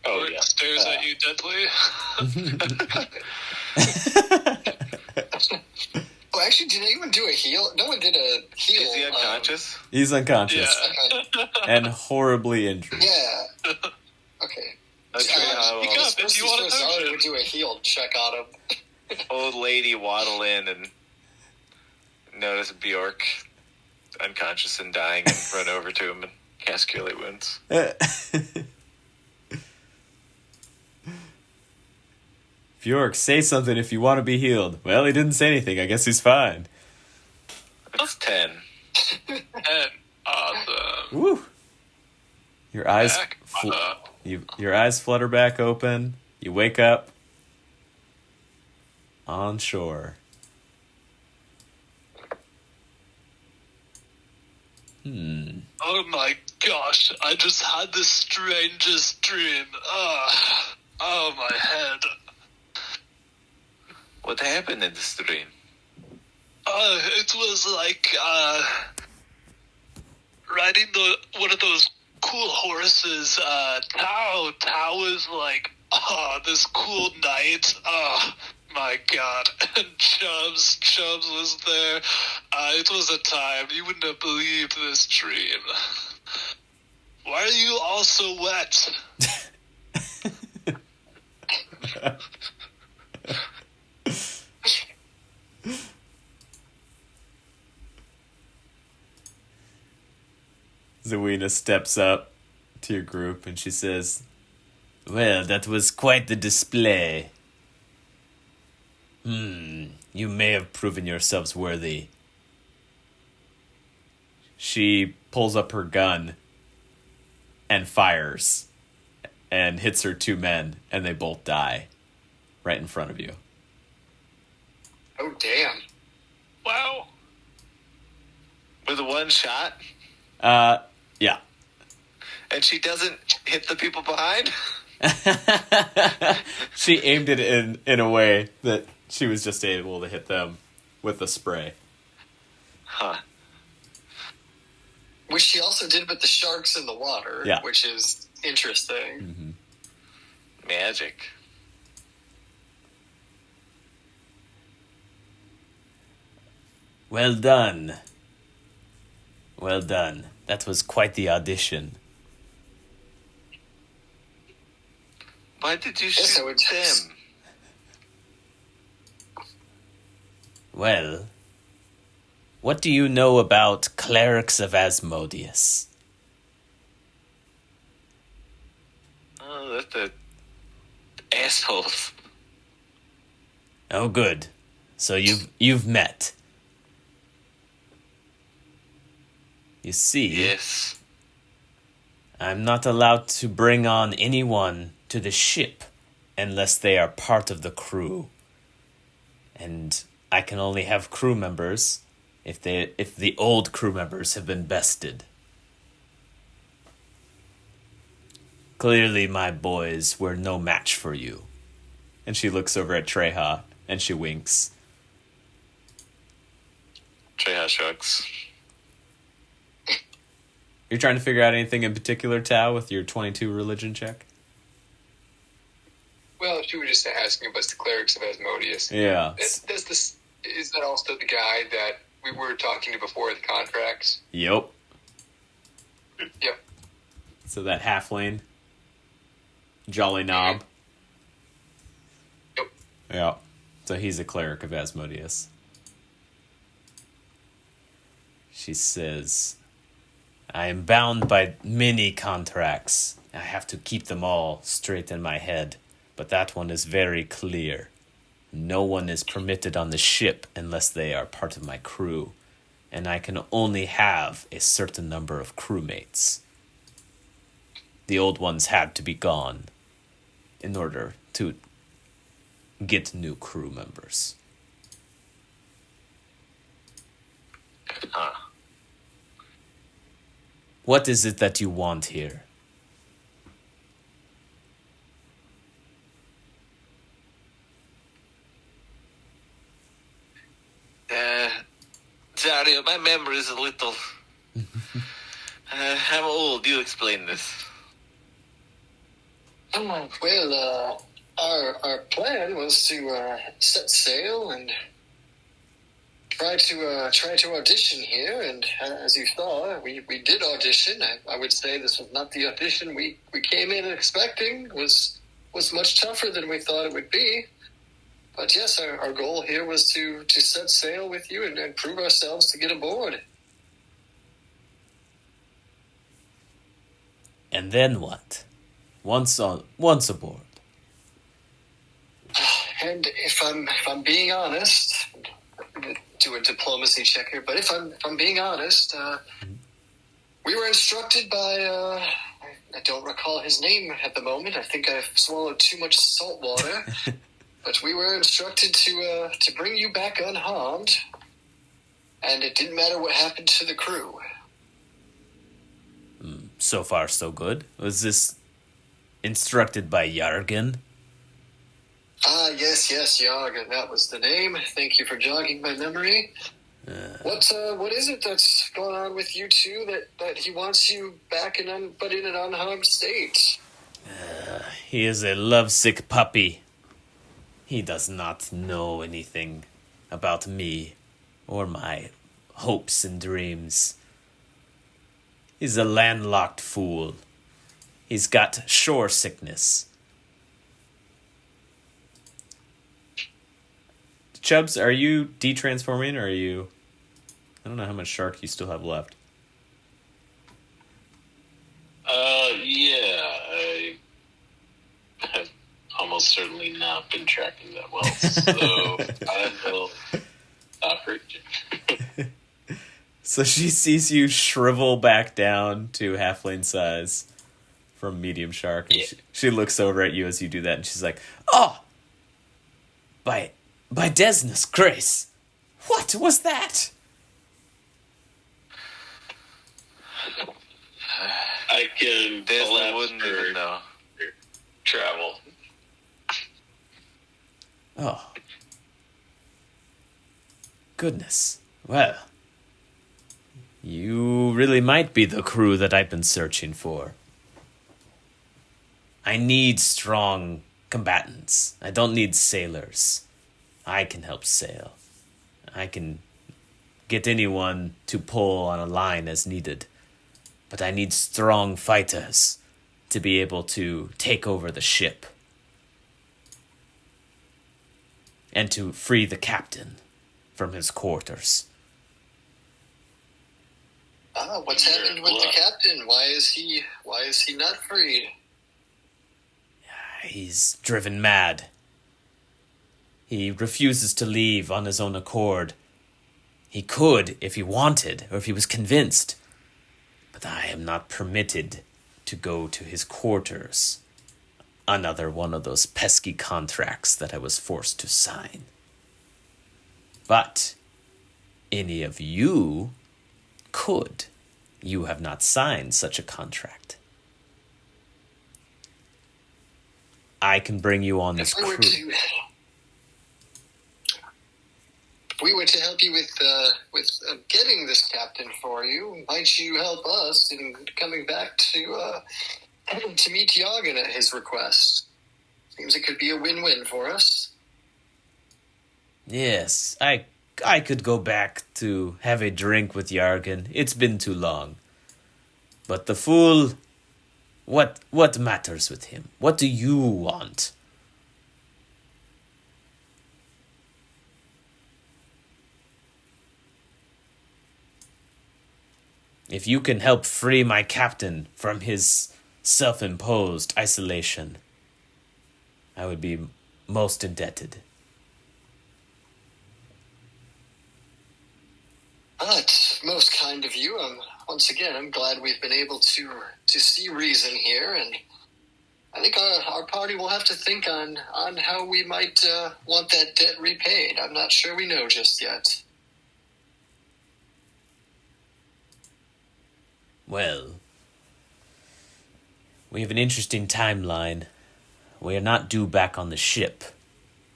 Oh, Or yeah. stares at you deadly. Oh, actually, did anyone do a heal? No one did a heal. Is he unconscious? He's unconscious Yeah. and horribly injured. Yeah. Okay. Okay, Speak up if you want a I potion. would do a heal check on him. old lady waddle in and notice Bjork unconscious and dying and run over to him and cast Cure Light Wounds. Bjork, say something if you want to be healed. Well, he didn't say anything. I guess he's fine. That's 10. And awesome. Woo! Your eyes, Back up. your eyes flutter back open. You wake up on shore. Oh my gosh, I just had the strangest dream. Oh, my head. What happened in this dream? It was like, riding one of those cool horses. Tao was like, this cool knight. Oh, my God. And Chubbs was there. It was a time. You wouldn't have believed this dream. Why are you all so wet? Zawina steps up to your group and she says, "Well, that was quite the display. You may have proven yourselves worthy." She pulls up her gun and fires and hits her two men, and they both die right in front of you. Oh, damn. Wow. With one shot, Yeah. and she doesn't hit the people behind. She aimed it in a way that she was just able to hit them with the spray. Huh. Which she also did with the sharks in the water, Yeah. which is interesting. Mm-hmm. Magic. Well done. Well done. That was quite the audition. Why did you Yes, I shoot would- them? Well, what do you know about clerics of Asmodeus? Oh, that's the assholes. Oh, good. So you've met. You see, Yes. I'm not allowed to bring on anyone to the ship unless they are part of the crew. And I can only have crew members if the old crew members have been bested. Clearly my boys were no match for you. And she looks over at Treha and she winks. Treha shrugs. You're trying to figure out anything in particular, Tao, with your 22 religion check? Well, she was just asking about the clerics of Asmodeus. Yeah. Is that also the guy that we were talking to before the contracts? Yep. Yep. So that halfling, Jolly Knob. Yep. Yeah. So he's a cleric of Asmodeus. She says, I am bound by many contracts. I have to keep them all straight in my head. But that one is very clear. No one is permitted on the ship unless they are part of my crew. And I can only have a certain number of crewmates. The old ones had to be gone in order to get new crew members. Huh. What is it that you want here? Sorry, my memory is a little... I'm old. You explain this. Well, our plan was to set sail and try to audition here. And as you saw, we did audition. I would say this was not the audition we came in expecting. Was much tougher than we thought it would be. But yes, our goal here was to set sail with you and prove ourselves to get aboard. And then what? Once aboard. And if I'm being honest, do a diplomacy check here. But if I'm being honest, we were instructed by I don't recall his name at the moment. I think I've swallowed too much salt water. But we were instructed to bring you back unharmed, and it didn't matter what happened to the crew. So far, so good. Was this instructed by Yargan? Ah, yes, Yargan, that was the name. Thank you for jogging my memory. What is it that's going on with you two that he wants you back but in an unharmed state? He is a lovesick puppy. He does not know anything about me or my hopes and dreams. He's a landlocked fool. He's got shore sickness. Chubbs, are you de-transforming or are you... I don't know how much shark you still have left. Yeah, I have almost certainly not been tracking that well, so I will stop reaching. So she sees you shrivel back down to halfling size from medium shark. And Yeah. she looks over at you as you do that, and she's like, "Oh, by By Desna's grace, what was that? I can Disney collapse wouldn't for even know. travel. Oh. Goodness. Well, you really might be the crew that I've been searching for. I need strong combatants. I don't need sailors. I can help sail. I can get anyone to pull on a line as needed. But I need strong fighters to be able to take over the ship. And to free the captain from his quarters. What's happened with the captain? Why is he not freed? He's driven mad. He refuses to leave on his own accord. He could if he wanted, or if he was convinced. But I am not permitted to go to his quarters. Another one of those pesky contracts that I was forced to sign. But any of you could. You have not signed such a contract. I can bring you on this crew. If we were to help you with getting this captain for you, might you help us in coming back to meet Yargan at his request? Seems it could be a win-win for us. Yes, I could go back to have a drink with Yargan. It's been too long. But the fool, what matters with him? What do you want? If you can help free my captain from his self-imposed isolation, I would be most indebted. It's most kind of you. Once again, I'm glad we've been able to see reason here, and I think our party will have to think on how we might want that debt repaid. I'm not sure we know just yet. Well, we have an interesting timeline. We are not due back on the ship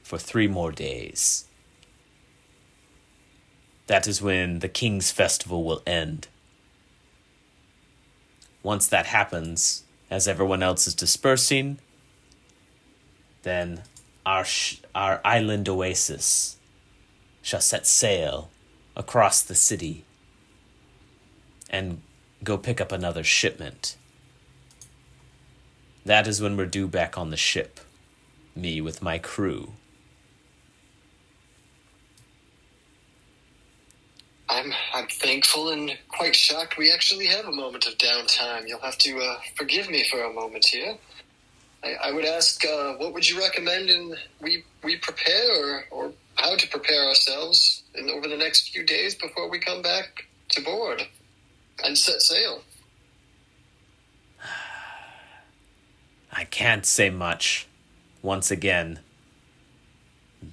for 3 more days. That is when the King's Festival will end. Once that happens, as everyone else is dispersing, then our island oasis shall set sail across the city and go pick up another shipment. That is when we're due back on the ship. Me with my crew. I'm thankful and quite shocked we actually have a moment of downtime. You'll have to forgive me for a moment here. I would ask, what would you recommend we prepare or how to prepare ourselves over the next few days before we come back to board and set sail? I can't say much. Once again,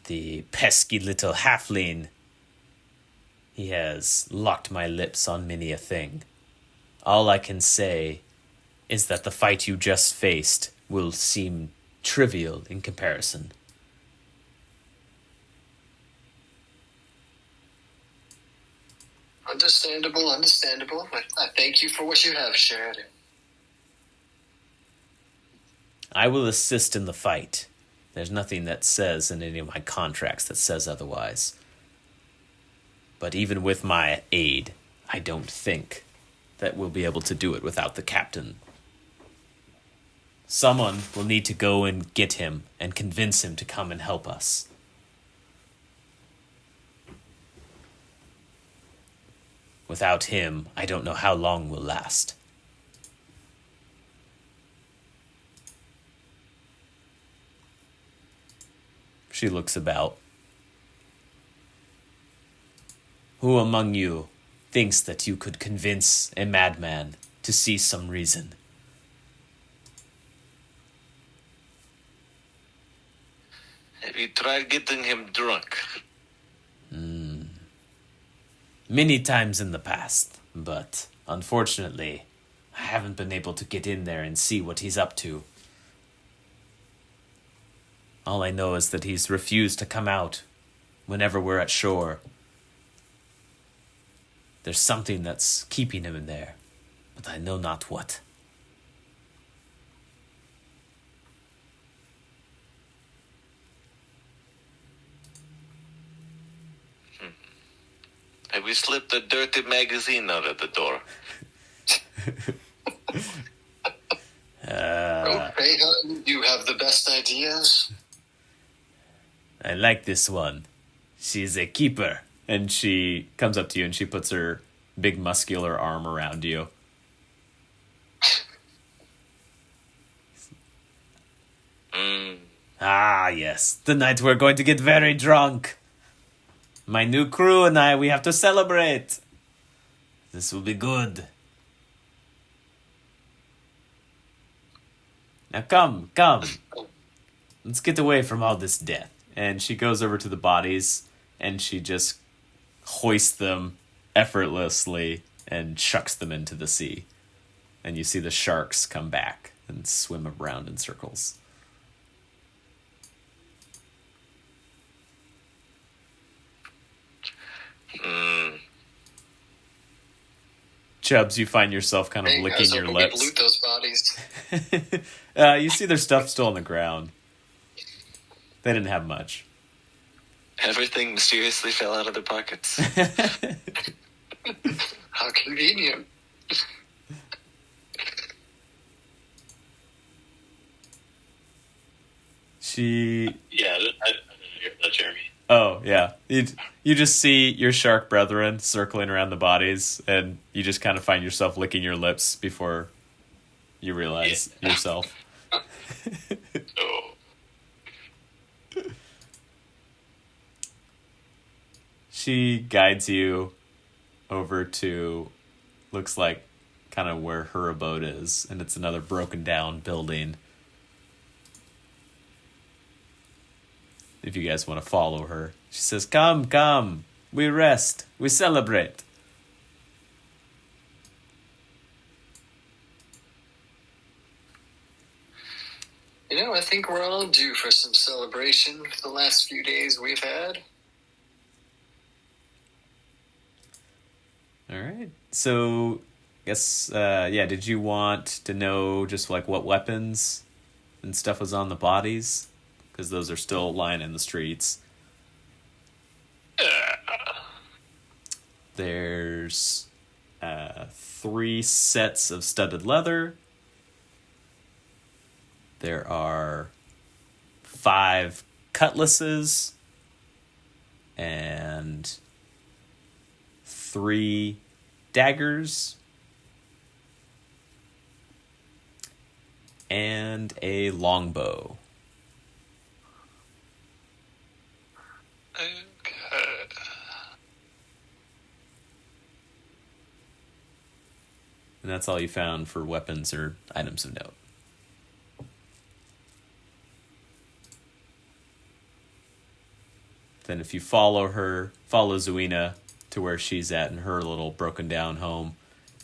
the pesky little halfling, he has locked my lips on many a thing. All I can say is that the fight you just faced will seem trivial in comparison. Understandable. I thank you for what you have shared. I will assist in the fight. There's nothing that says in any of my contracts that says otherwise. But even with my aid, I don't think that we'll be able to do it without the captain. Someone will need to go and get him and convince him to come and help us. Without him, I don't know how long we'll last. She looks about. Who among you thinks that you could convince a madman to see some reason? Have you tried getting him drunk? Many times in the past, but unfortunately, I haven't been able to get in there and see what he's up to. All I know is that he's refused to come out whenever we're at shore. There's something that's keeping him in there, but I know not what. Have we slipped a dirty magazine out of the door? Okay, you have the best ideas. I like this one. She's a keeper. And she comes up to you and she puts her big muscular arm around you. Ah, yes. Tonight we're going to get very drunk. My new crew and I, we have to celebrate. This will be good. Now come. Let's get away from all this death. And she goes over to the bodies and she just hoists them effortlessly and chucks them into the sea. And you see the sharks come back and swim around in circles. Chubbs, you find yourself kind of licking your lips. Loot those bodies. You see their stuff still on the ground. They didn't have much. Everything mysteriously fell out of their pockets. How convenient. She... Yeah, I didn't hear that, Jeremy. Oh, yeah. You just see your shark brethren circling around the bodies, and you just kind of find yourself licking your lips before you realize yourself. So, She guides you over to, looks like kind of where her abode is, and it's another broken down building. If you guys want to follow her, she says, Come, we rest, we celebrate. You know, I think we're all due for some celebration for the last few days we've had. All right. So, I guess, did you want to know just like what weapons and stuff was on the bodies? Because those are still lying in the streets. There's 3 sets of studded leather. There are 5 cutlasses and 3 daggers and a longbow. Okay. And that's all you found for weapons or items of note. Then if you follow Zuina to where she's at in her little broken down home,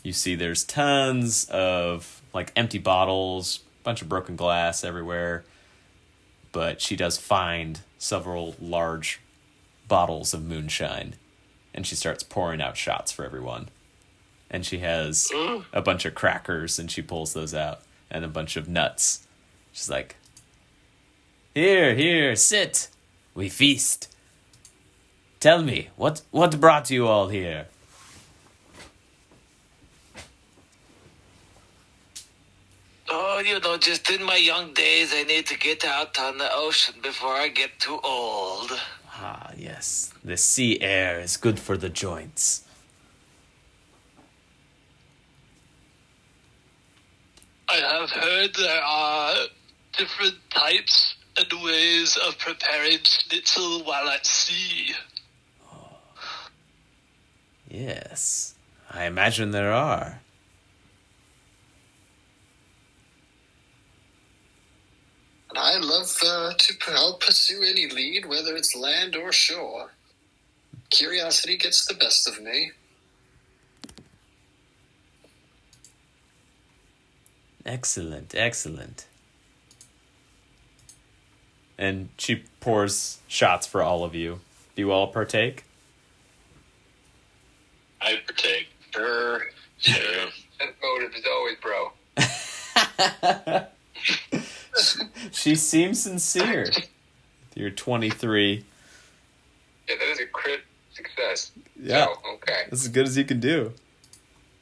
you see there's tons of like empty bottles, bunch of broken glass everywhere. But she does find several large bottles of moonshine, and she starts pouring out shots for everyone. And she has a bunch of crackers, and she pulls those out, and a bunch of nuts. She's like, Here, sit. We feast. Tell me, what brought you all here? Oh, just in my young days, I need to get out on the ocean before I get too old. Ah, yes. The sea air is good for the joints. I have heard there are different types and ways of preparing schnitzel while at sea. Yes, I imagine there are. I love I'll pursue any lead, whether it's land or shore. Curiosity gets the best of me. Excellent, excellent. And she pours shots for all of you. Do you all partake? I partake. Sure. That motive is always bro. She seems sincere. You're 23. Yeah, that is a crit success. Yeah. So, okay. That's as good as you can do.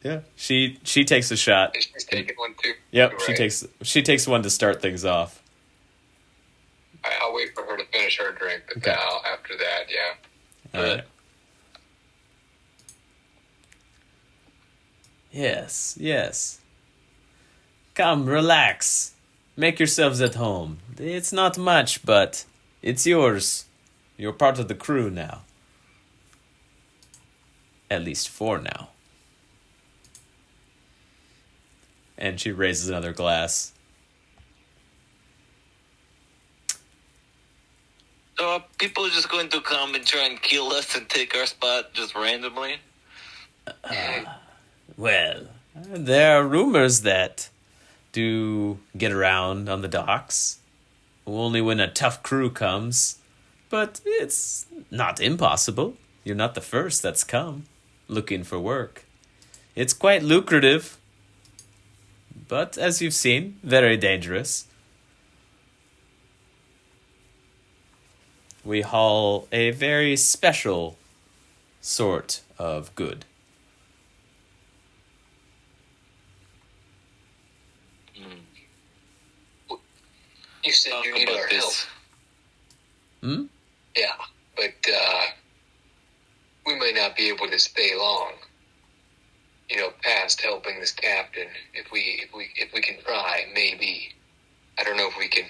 Yeah. She takes a shot. And she's taking one too. Yep, Right? she takes one to start things off. I'll wait for her to finish her drink, but Okay. now after that, yeah. All right. Yes, yes. Come, relax. Make yourselves at home. It's not much, but it's yours. You're part of the crew now. At least for now. And she raises another glass. So are people just going to come and try and kill us and take our spot just randomly? Well, there are rumors that do get around on the docks. Only when a tough crew comes. But it's not impossible. You're not the first that's come looking for work. It's quite lucrative. But as you've seen, very dangerous. We haul a very special sort of good. You said Talk you need about our this. help. Hmm? Yeah, but we might not be able to stay long. You know, past helping this captain. If we can try, maybe. I don't know if we can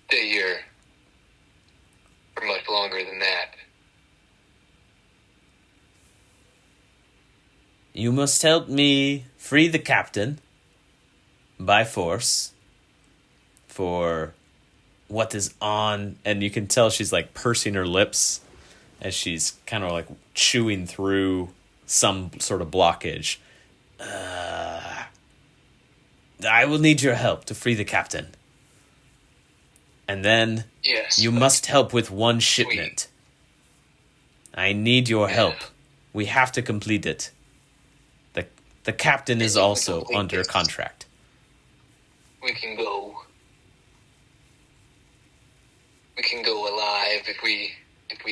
stay here for much longer than that. You must help me free the captain by force for what is on, and you can tell she's like pursing her lips as she's kind of like chewing through some sort of blockage. I will need your help to free the captain. And then Yes. you must help with one shipment. I need your help. We have to complete it. The captain is also under contract. We can go. We can go alive if we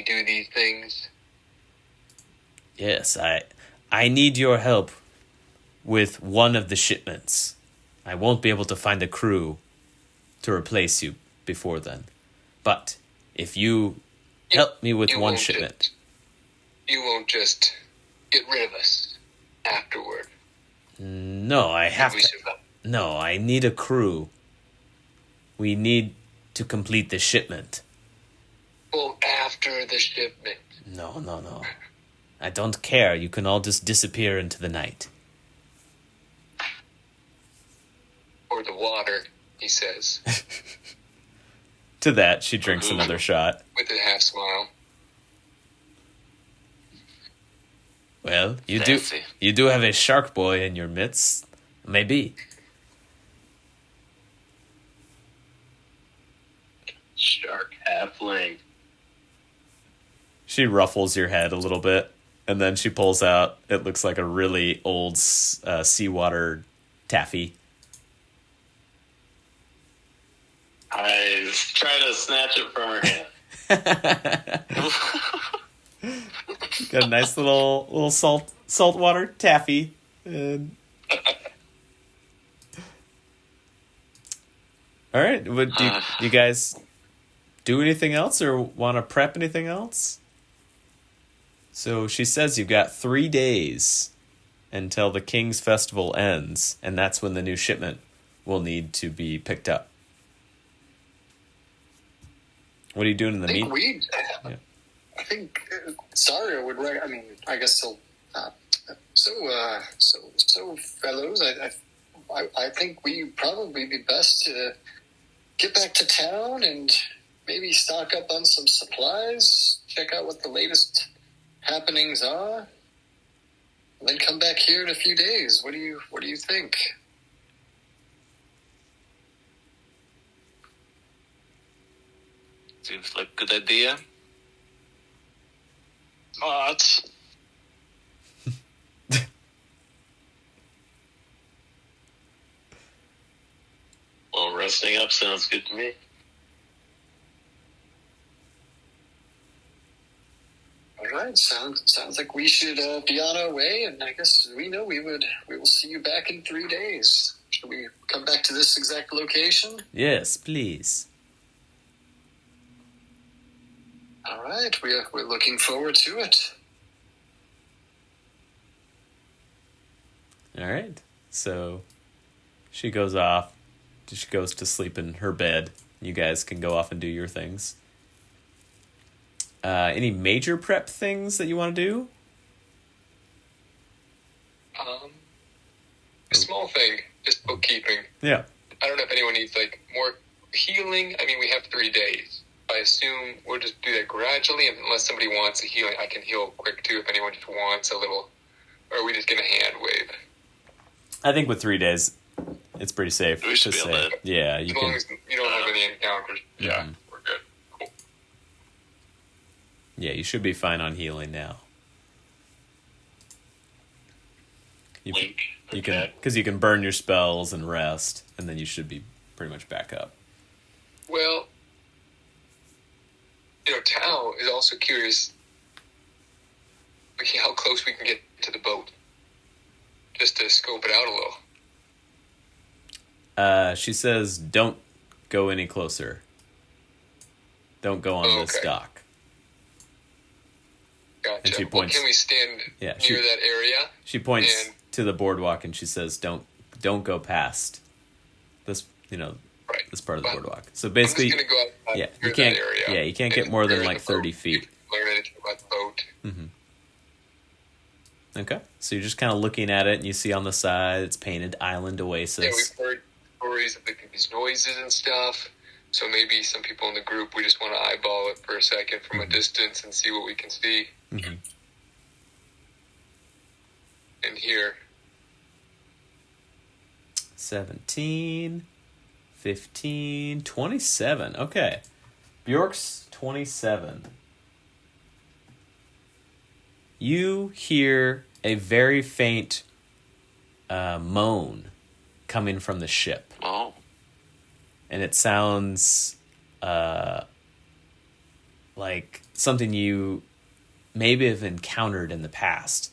do these things. Yes, I need your help with one of the shipments. I won't be able to find a crew to replace you before then. But if you help me with You one won't shipment. You won't just get rid of us afterward. No, I have We to. survive. No, I need a crew. We need to complete the shipment. Well, after the shipment. No. I don't care. You can all just disappear into the night. Or the water, he says, To that, she drinks another shot. with a half smile. Well, Fancy. you do have a shark boy in your midst. Maybe. Shark halfling. She ruffles your head a little bit, and then she pulls out, it looks like a really old seawater taffy. I try to snatch it from her hand. Got a nice little saltwater taffy. And... All right, would you guys do anything else or want to prep anything else? So she says you've got 3 days until the King's Festival ends, and that's when the new shipment will need to be picked up. What are you doing in the meantime? I think Sario would. I guess he'll. So, fellows, I think we probably be best to get back to town and maybe stock up on some supplies, check out what the latest happenings are, and then come back here in a few days. What do you think? Seems like a good idea. Not. Well, resting up sounds good to me. All right, sounds like we should be on our way, and I guess we will see you back in 3 days. Should we come back to this exact location? Yes, please. All right, we're looking forward to it. All right. So she goes off. She goes to sleep in her bed. You guys can go off and do your things. Any major prep things that you want to do? A small thing, just bookkeeping. Yeah. I don't know if anyone needs like more healing. I mean, we have 3 days. I assume we'll just do that gradually, unless somebody wants a healing. I can heal quick too if anyone just wants a little. Or are we just gonna hand wave? I think with 3 days, it's pretty safe. We should to be able say. to- Yeah, you As long can. as you don't have any encounters. Yeah, Mhm. we're good. Cool. Yeah, you should be fine on healing now. You can, Link. you can, because you can burn your spells and rest, and then you should be pretty much back up. Well, Tao is also curious how close we can get to the boat. Just to scope it out a little. She says, "Don't go any closer. Don't go on this Okay. dock." Gotcha. And she points- Can we stand Yeah, near that area? She points And- to the boardwalk and she says, "Don't go past this. Right. This part of the But boardwalk." So I'm basically, just going to go out yeah, near you can't. that area. Yeah, you can't get And more than learn like the boat. 30 feet. Learn anything about the boat. Okay, so you're just kind of looking at it, and you see on the side it's painted Island Oasis. Yeah, we've heard stories of these noises and stuff. So maybe some people in the group, we just want to eyeball it for a second from a distance and see what we can see Mhm. and hear. 17, 15, 27. Okay. Bjork's 27. You hear a very faint moan coming from the ship. Oh. And it sounds like something you maybe have encountered in the past.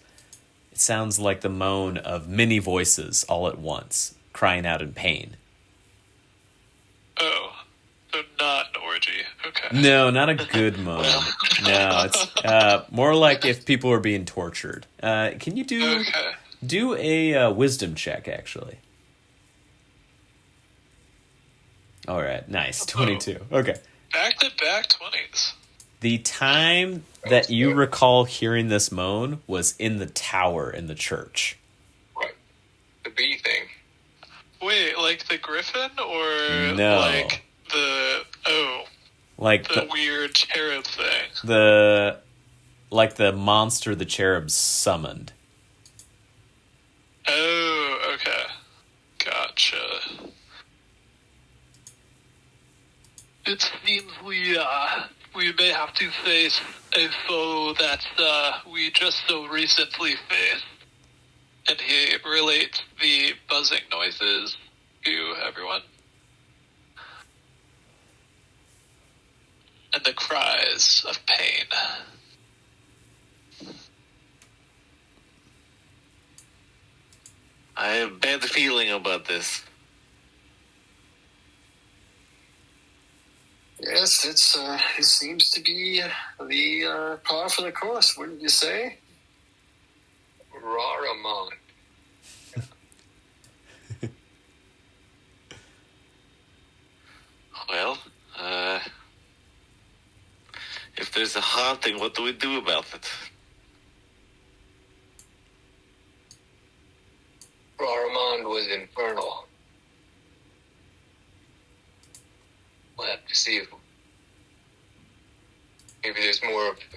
It sounds like the moan of many voices all at once, crying out in pain. Oh, so not an orgy. Okay. No, not a good moan. No, it's more like if people were being tortured. Can you Okay. do a wisdom check, actually? All right, nice. 22. Okay. Back-to-back 20s. The time that you recall hearing this moan was in the tower in the church. Right. The bee thing. Wait, like the griffin or No. like the Like the weird cherub thing? the monster the cherubs summoned. Oh, okay. Gotcha. It seems we may have to face a foe that we just so recently faced. And he relates the buzzing noises to everyone. And the cries of pain. I have a bad feeling about this. Yes, it seems to be the par for the course, wouldn't you say? Raramon. Well, if there's a haunting, what do we do about it? Raramon was infernal.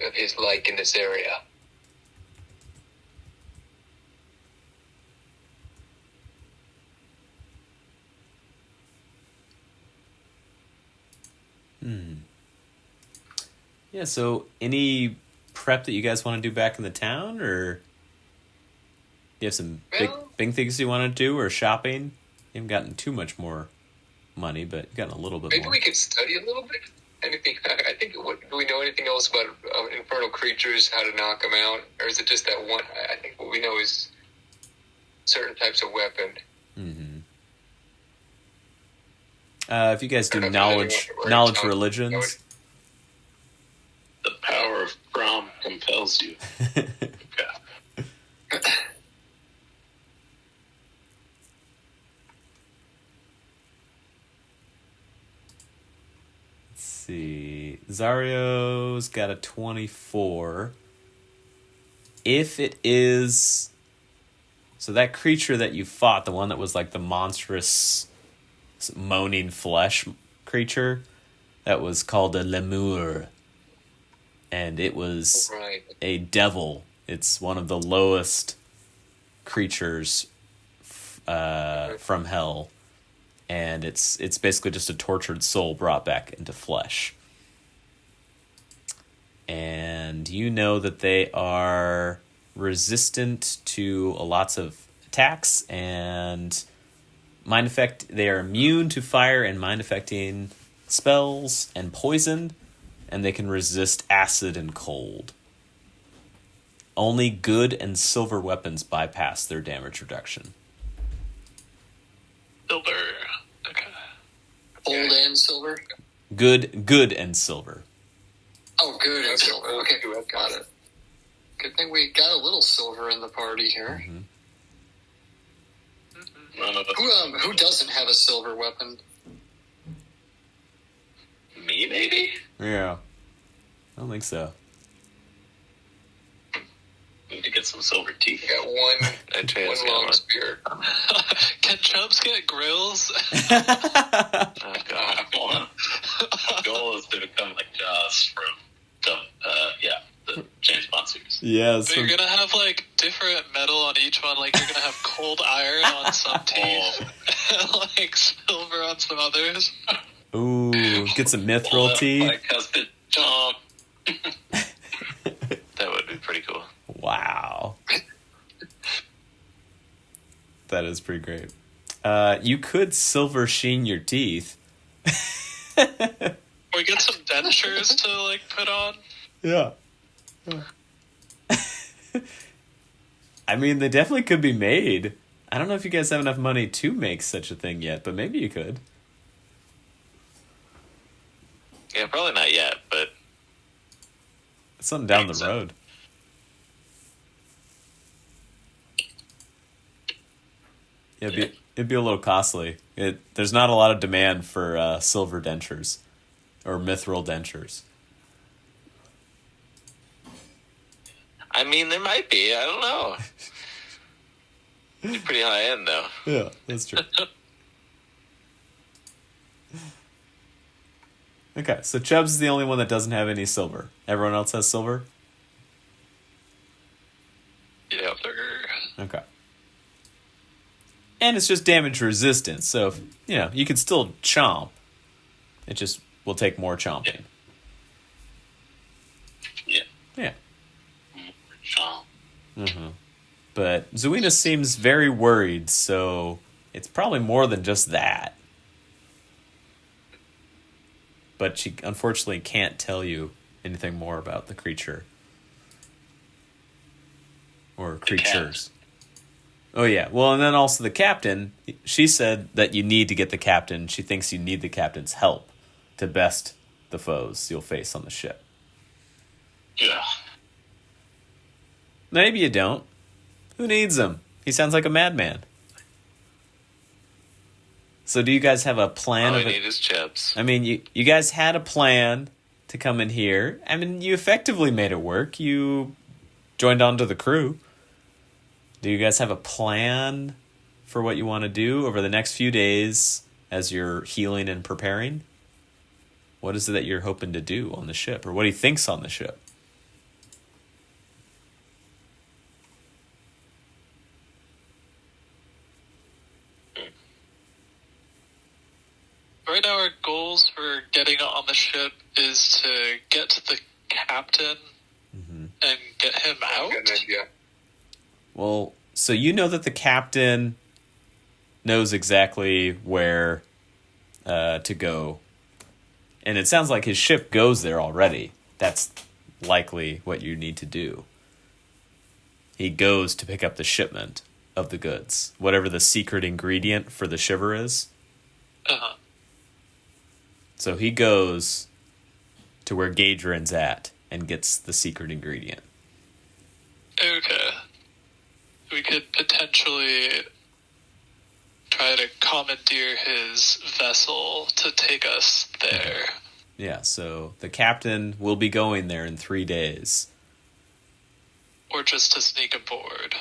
of his like in this area. Yeah, so any prep that you guys want to do back in the town, or do you have some big things you want to do, or shopping? You haven't gotten too much more money, but you've gotten a little bit maybe more. We could study a little bit. Anything? I think. Do we know anything else about infernal creatures? How to knock them out, or is it just that one? I think what we know is certain types of weapon. Mm-hmm. If you guys do knowledge religions. The power of prom compels you. Let's see. Zario's got a 24. If it is... So that creature that you fought, the one that was like the monstrous moaning flesh creature, that was called a lemur. And it was a devil. It's one of the lowest creatures from hell. And it's basically just a tortured soul brought back into flesh. And you know that they are resistant to lots of attacks and mind effect. They are immune to fire and mind affecting spells and poison. And they can resist acid and cold. Only good and silver weapons bypass their damage reduction. Silver. Okay. Gold and silver? Good and silver. Oh, good and silver. Okay, got it. Good thing we got a little silver in the party here. Mm-hmm. Who doesn't have a silver weapon? Me, maybe? Yeah. I don't think so. Need to get some silver teeth. Got one long spear. Can Chubbs get grills? Oh, God. The goal is to become like Jaws from the James Bond series. Yes. But you're gonna have like different metal on each one. Like you're gonna have cold iron on some teeth, and like silver on some others. Ooh, get some mithril tea. My cousin Tom. That would be pretty cool. Wow. That is pretty great. You could silver sheen your teeth. Or get some dentures to like put on. Yeah. I mean, they definitely could be made. I don't know if you guys have enough money to make such a thing yet, but maybe you could. Yeah, probably not yet, but It's something down the road. Yeah, it'd be a little costly. There's not a lot of demand for silver dentures or mithril dentures. I mean, there might be. I don't know. Be pretty high end, though. Yeah, that's true. Okay, so Chubbs is the only one that doesn't have any silver. Everyone else has silver? Yeah. Okay. And it's just damage resistance, so if, you can still chomp. It just will take more chomping. Yeah. Yeah. Chomp. Mm-hmm. But Zuina seems very worried, so it's probably more than just that. But she unfortunately can't tell you anything more about the creature. Or creatures. Oh, yeah. Well, and then also the captain. She said that you need to get the captain. She thinks you need the captain's help to best the foes you'll face on the ship. Yeah. Maybe you don't. Who needs him? He sounds like a madman. So do you guys have a plan? All we need is Chubbs. I mean, you guys had a plan to come in here. I mean, you effectively made it work. You joined onto the crew. Do you guys have a plan for what you want to do over the next few days as you're healing and preparing? What is it that you're hoping to do on the ship, or what he thinks on the ship? right now our goals for getting on the ship is to get to the captain and get him out. Good idea. Well, so you know that the captain knows exactly where to go. And it sounds like his ship goes there already. That's likely what you need to do. He goes to pick up the shipment of the goods. Whatever the secret ingredient for the shiver is. Uh-huh. So he goes to where Gadrin's at and gets the secret ingredient. Okay. We could potentially try to commandeer his vessel to take us there. Yeah, so the captain will be going there in 3 days. Or just to sneak aboard.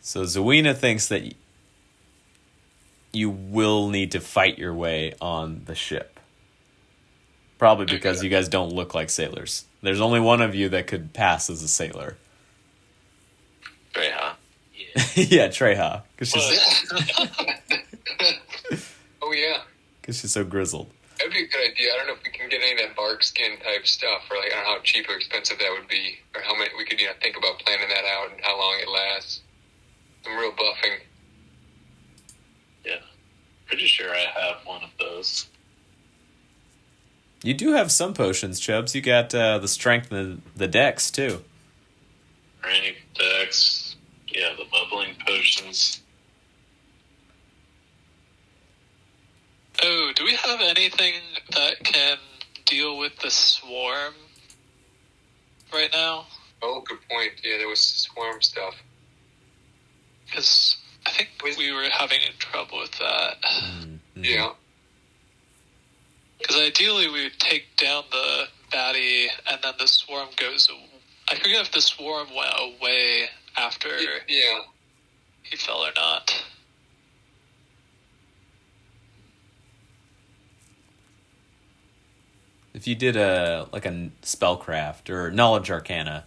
So Zawina thinks that you will need to fight your way on the ship. Probably because you guys don't look like sailors. There's only one of you that could pass as a sailor. Treha. Yeah, Treha. Because Oh, yeah. she's so grizzled. That would be a good idea. I don't know if we can get any of that bark skin type stuff, or like I don't know how cheap or expensive that would be, or how many we could think about planning that out and how long it lasts. Some real buffing. Yeah. Pretty sure I have one of those. You do have some potions, Chubbs. You got the strength and the dex, too. Rank, Dex, yeah, the bubbling potions. Oh, do we have anything that can deal with the swarm right now? Oh, good point. Yeah, there was swarm stuff. Because I think we were having trouble with that. Mm-hmm. Yeah. Because ideally we would take down the baddie and then the swarm goes away. I forget if the swarm went away after Yeah. he fell or not. If you did a spellcraft or knowledge arcana,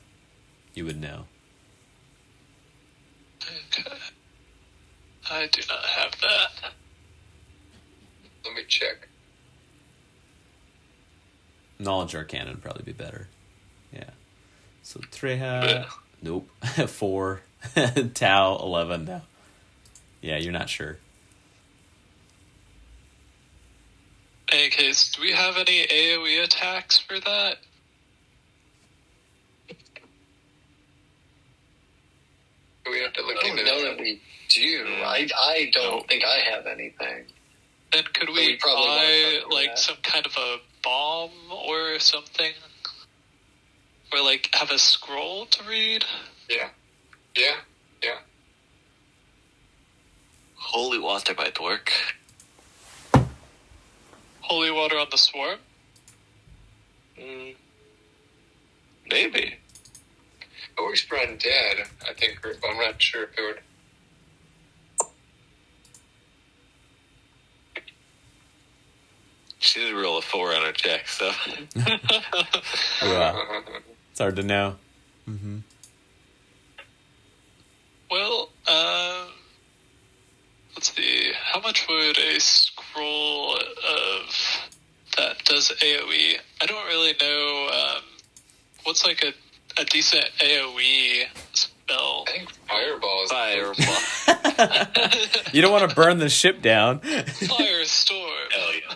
you would know. Okay. I do not have that. Let me check. Knowledge arcana would probably be better. Yeah. So Treha, Yeah. nope. 4. Tau, 11 now. Yeah, you're not sure. In any case, do we have any AoE attacks for that? We have to look I into don't know that. that we do. I don't think I have anything. Then could we we probably wanna buy cover like that. some kind of a bomb or something? Or like have a scroll to read? Yeah. Yeah. Yeah. Holy water might work. Holy water on the swarm? Maybe. It works for undead, I think, but I'm not sure if it would. She did roll a 4 on her check, so. Yeah. It's hard to know. Mm-hmm. Well, let's see. How much would a scroll of that does AoE? I don't really know. What's like a decent AoE spell? I think Fireball is Fireball. You don't want to burn the ship down. Firestorm. Hell yeah.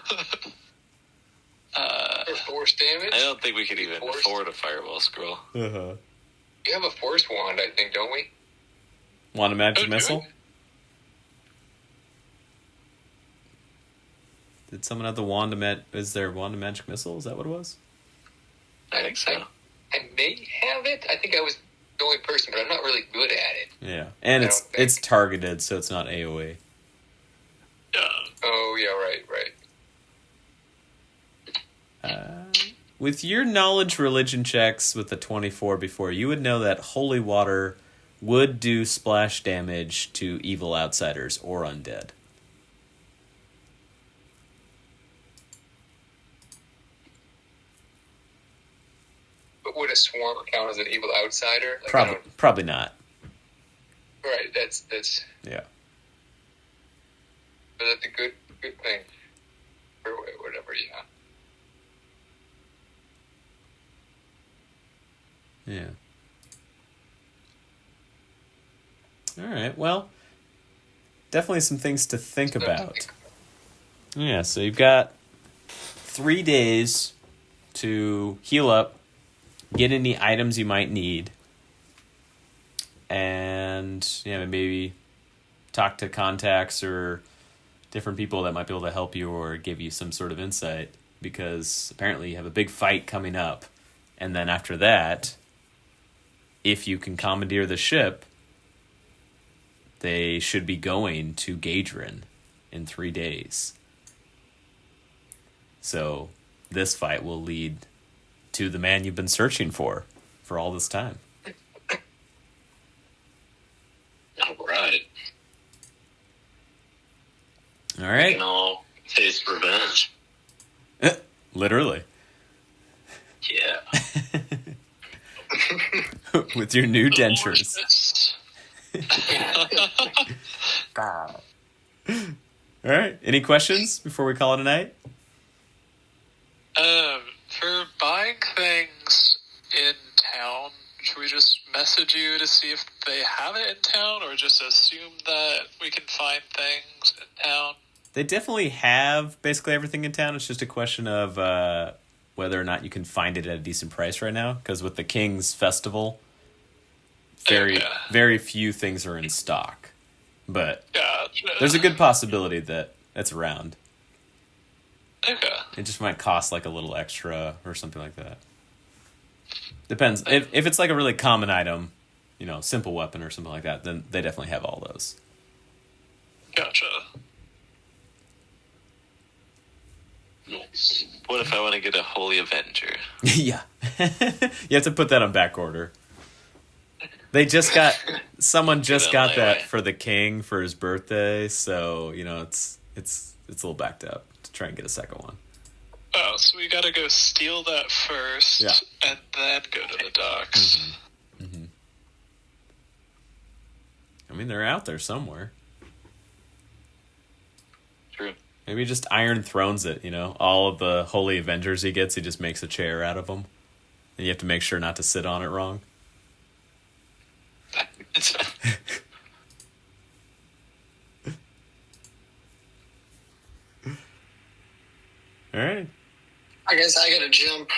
for force damage. I don't think we could even Force. afford a fireball scroll. Uh-huh. We have a force wand, I think, don't we? Want a magic Okay. missile? Did someone have the wand of is there wand of magic missile? Is that what it was? I think so. I may have it. I think I was the only person, but I'm not really good at it. Yeah. And I it's don't think. it's targeted, so it's not AoE. Yeah. Oh, yeah, right. With your knowledge religion checks with the 24 before, you would know that holy water would do splash damage to evil outsiders or undead. But would a swarm count as an evil outsider? Like, I don't- Probably not. Right, that's Yeah. but that's a good thing. or whatever. Yeah. All right. Well, definitely some things to think about. Yeah. So you've got 3 days to heal up, get any items you might need, and maybe talk to contacts or different people that might be able to help you or give you some sort of insight, because apparently you have a big fight coming up, and then after that, if you can commandeer the ship, they should be going to Gadrin in 3 days. So this fight will lead to the man you've been searching for all this time. All right. All We right. can all taste revenge. Literally. Yeah. With your new dentures. All right. Any questions before we call it a night? For buying things in town, should we just message you to see if they have it in town, or just assume that we can find things in town? They definitely have basically everything in town. It's just a question of whether or not you can find it at a decent price right now. Because with the King's Festival, very few things are in stock. But there's a good possibility that it's around. Okay. It just might cost like a little extra or something like that. Depends. If it's like a really common item, simple weapon or something like that, then they definitely have all those. Gotcha. Nice. What if I want to get a Holy Avenger? Yeah. You have to put that on back order. Someone just got that for the king for his birthday, so, it's a little backed up to try and get a second one. Oh, so we gotta go steal that first, and then go to the docks. Mm-hmm. I mean, they're out there somewhere. True. Maybe just Iron Thrones it, all of the Holy Avengers he gets, he just makes a chair out of them. And you have to make sure not to sit on it wrong. All right. I guess I gotta jump.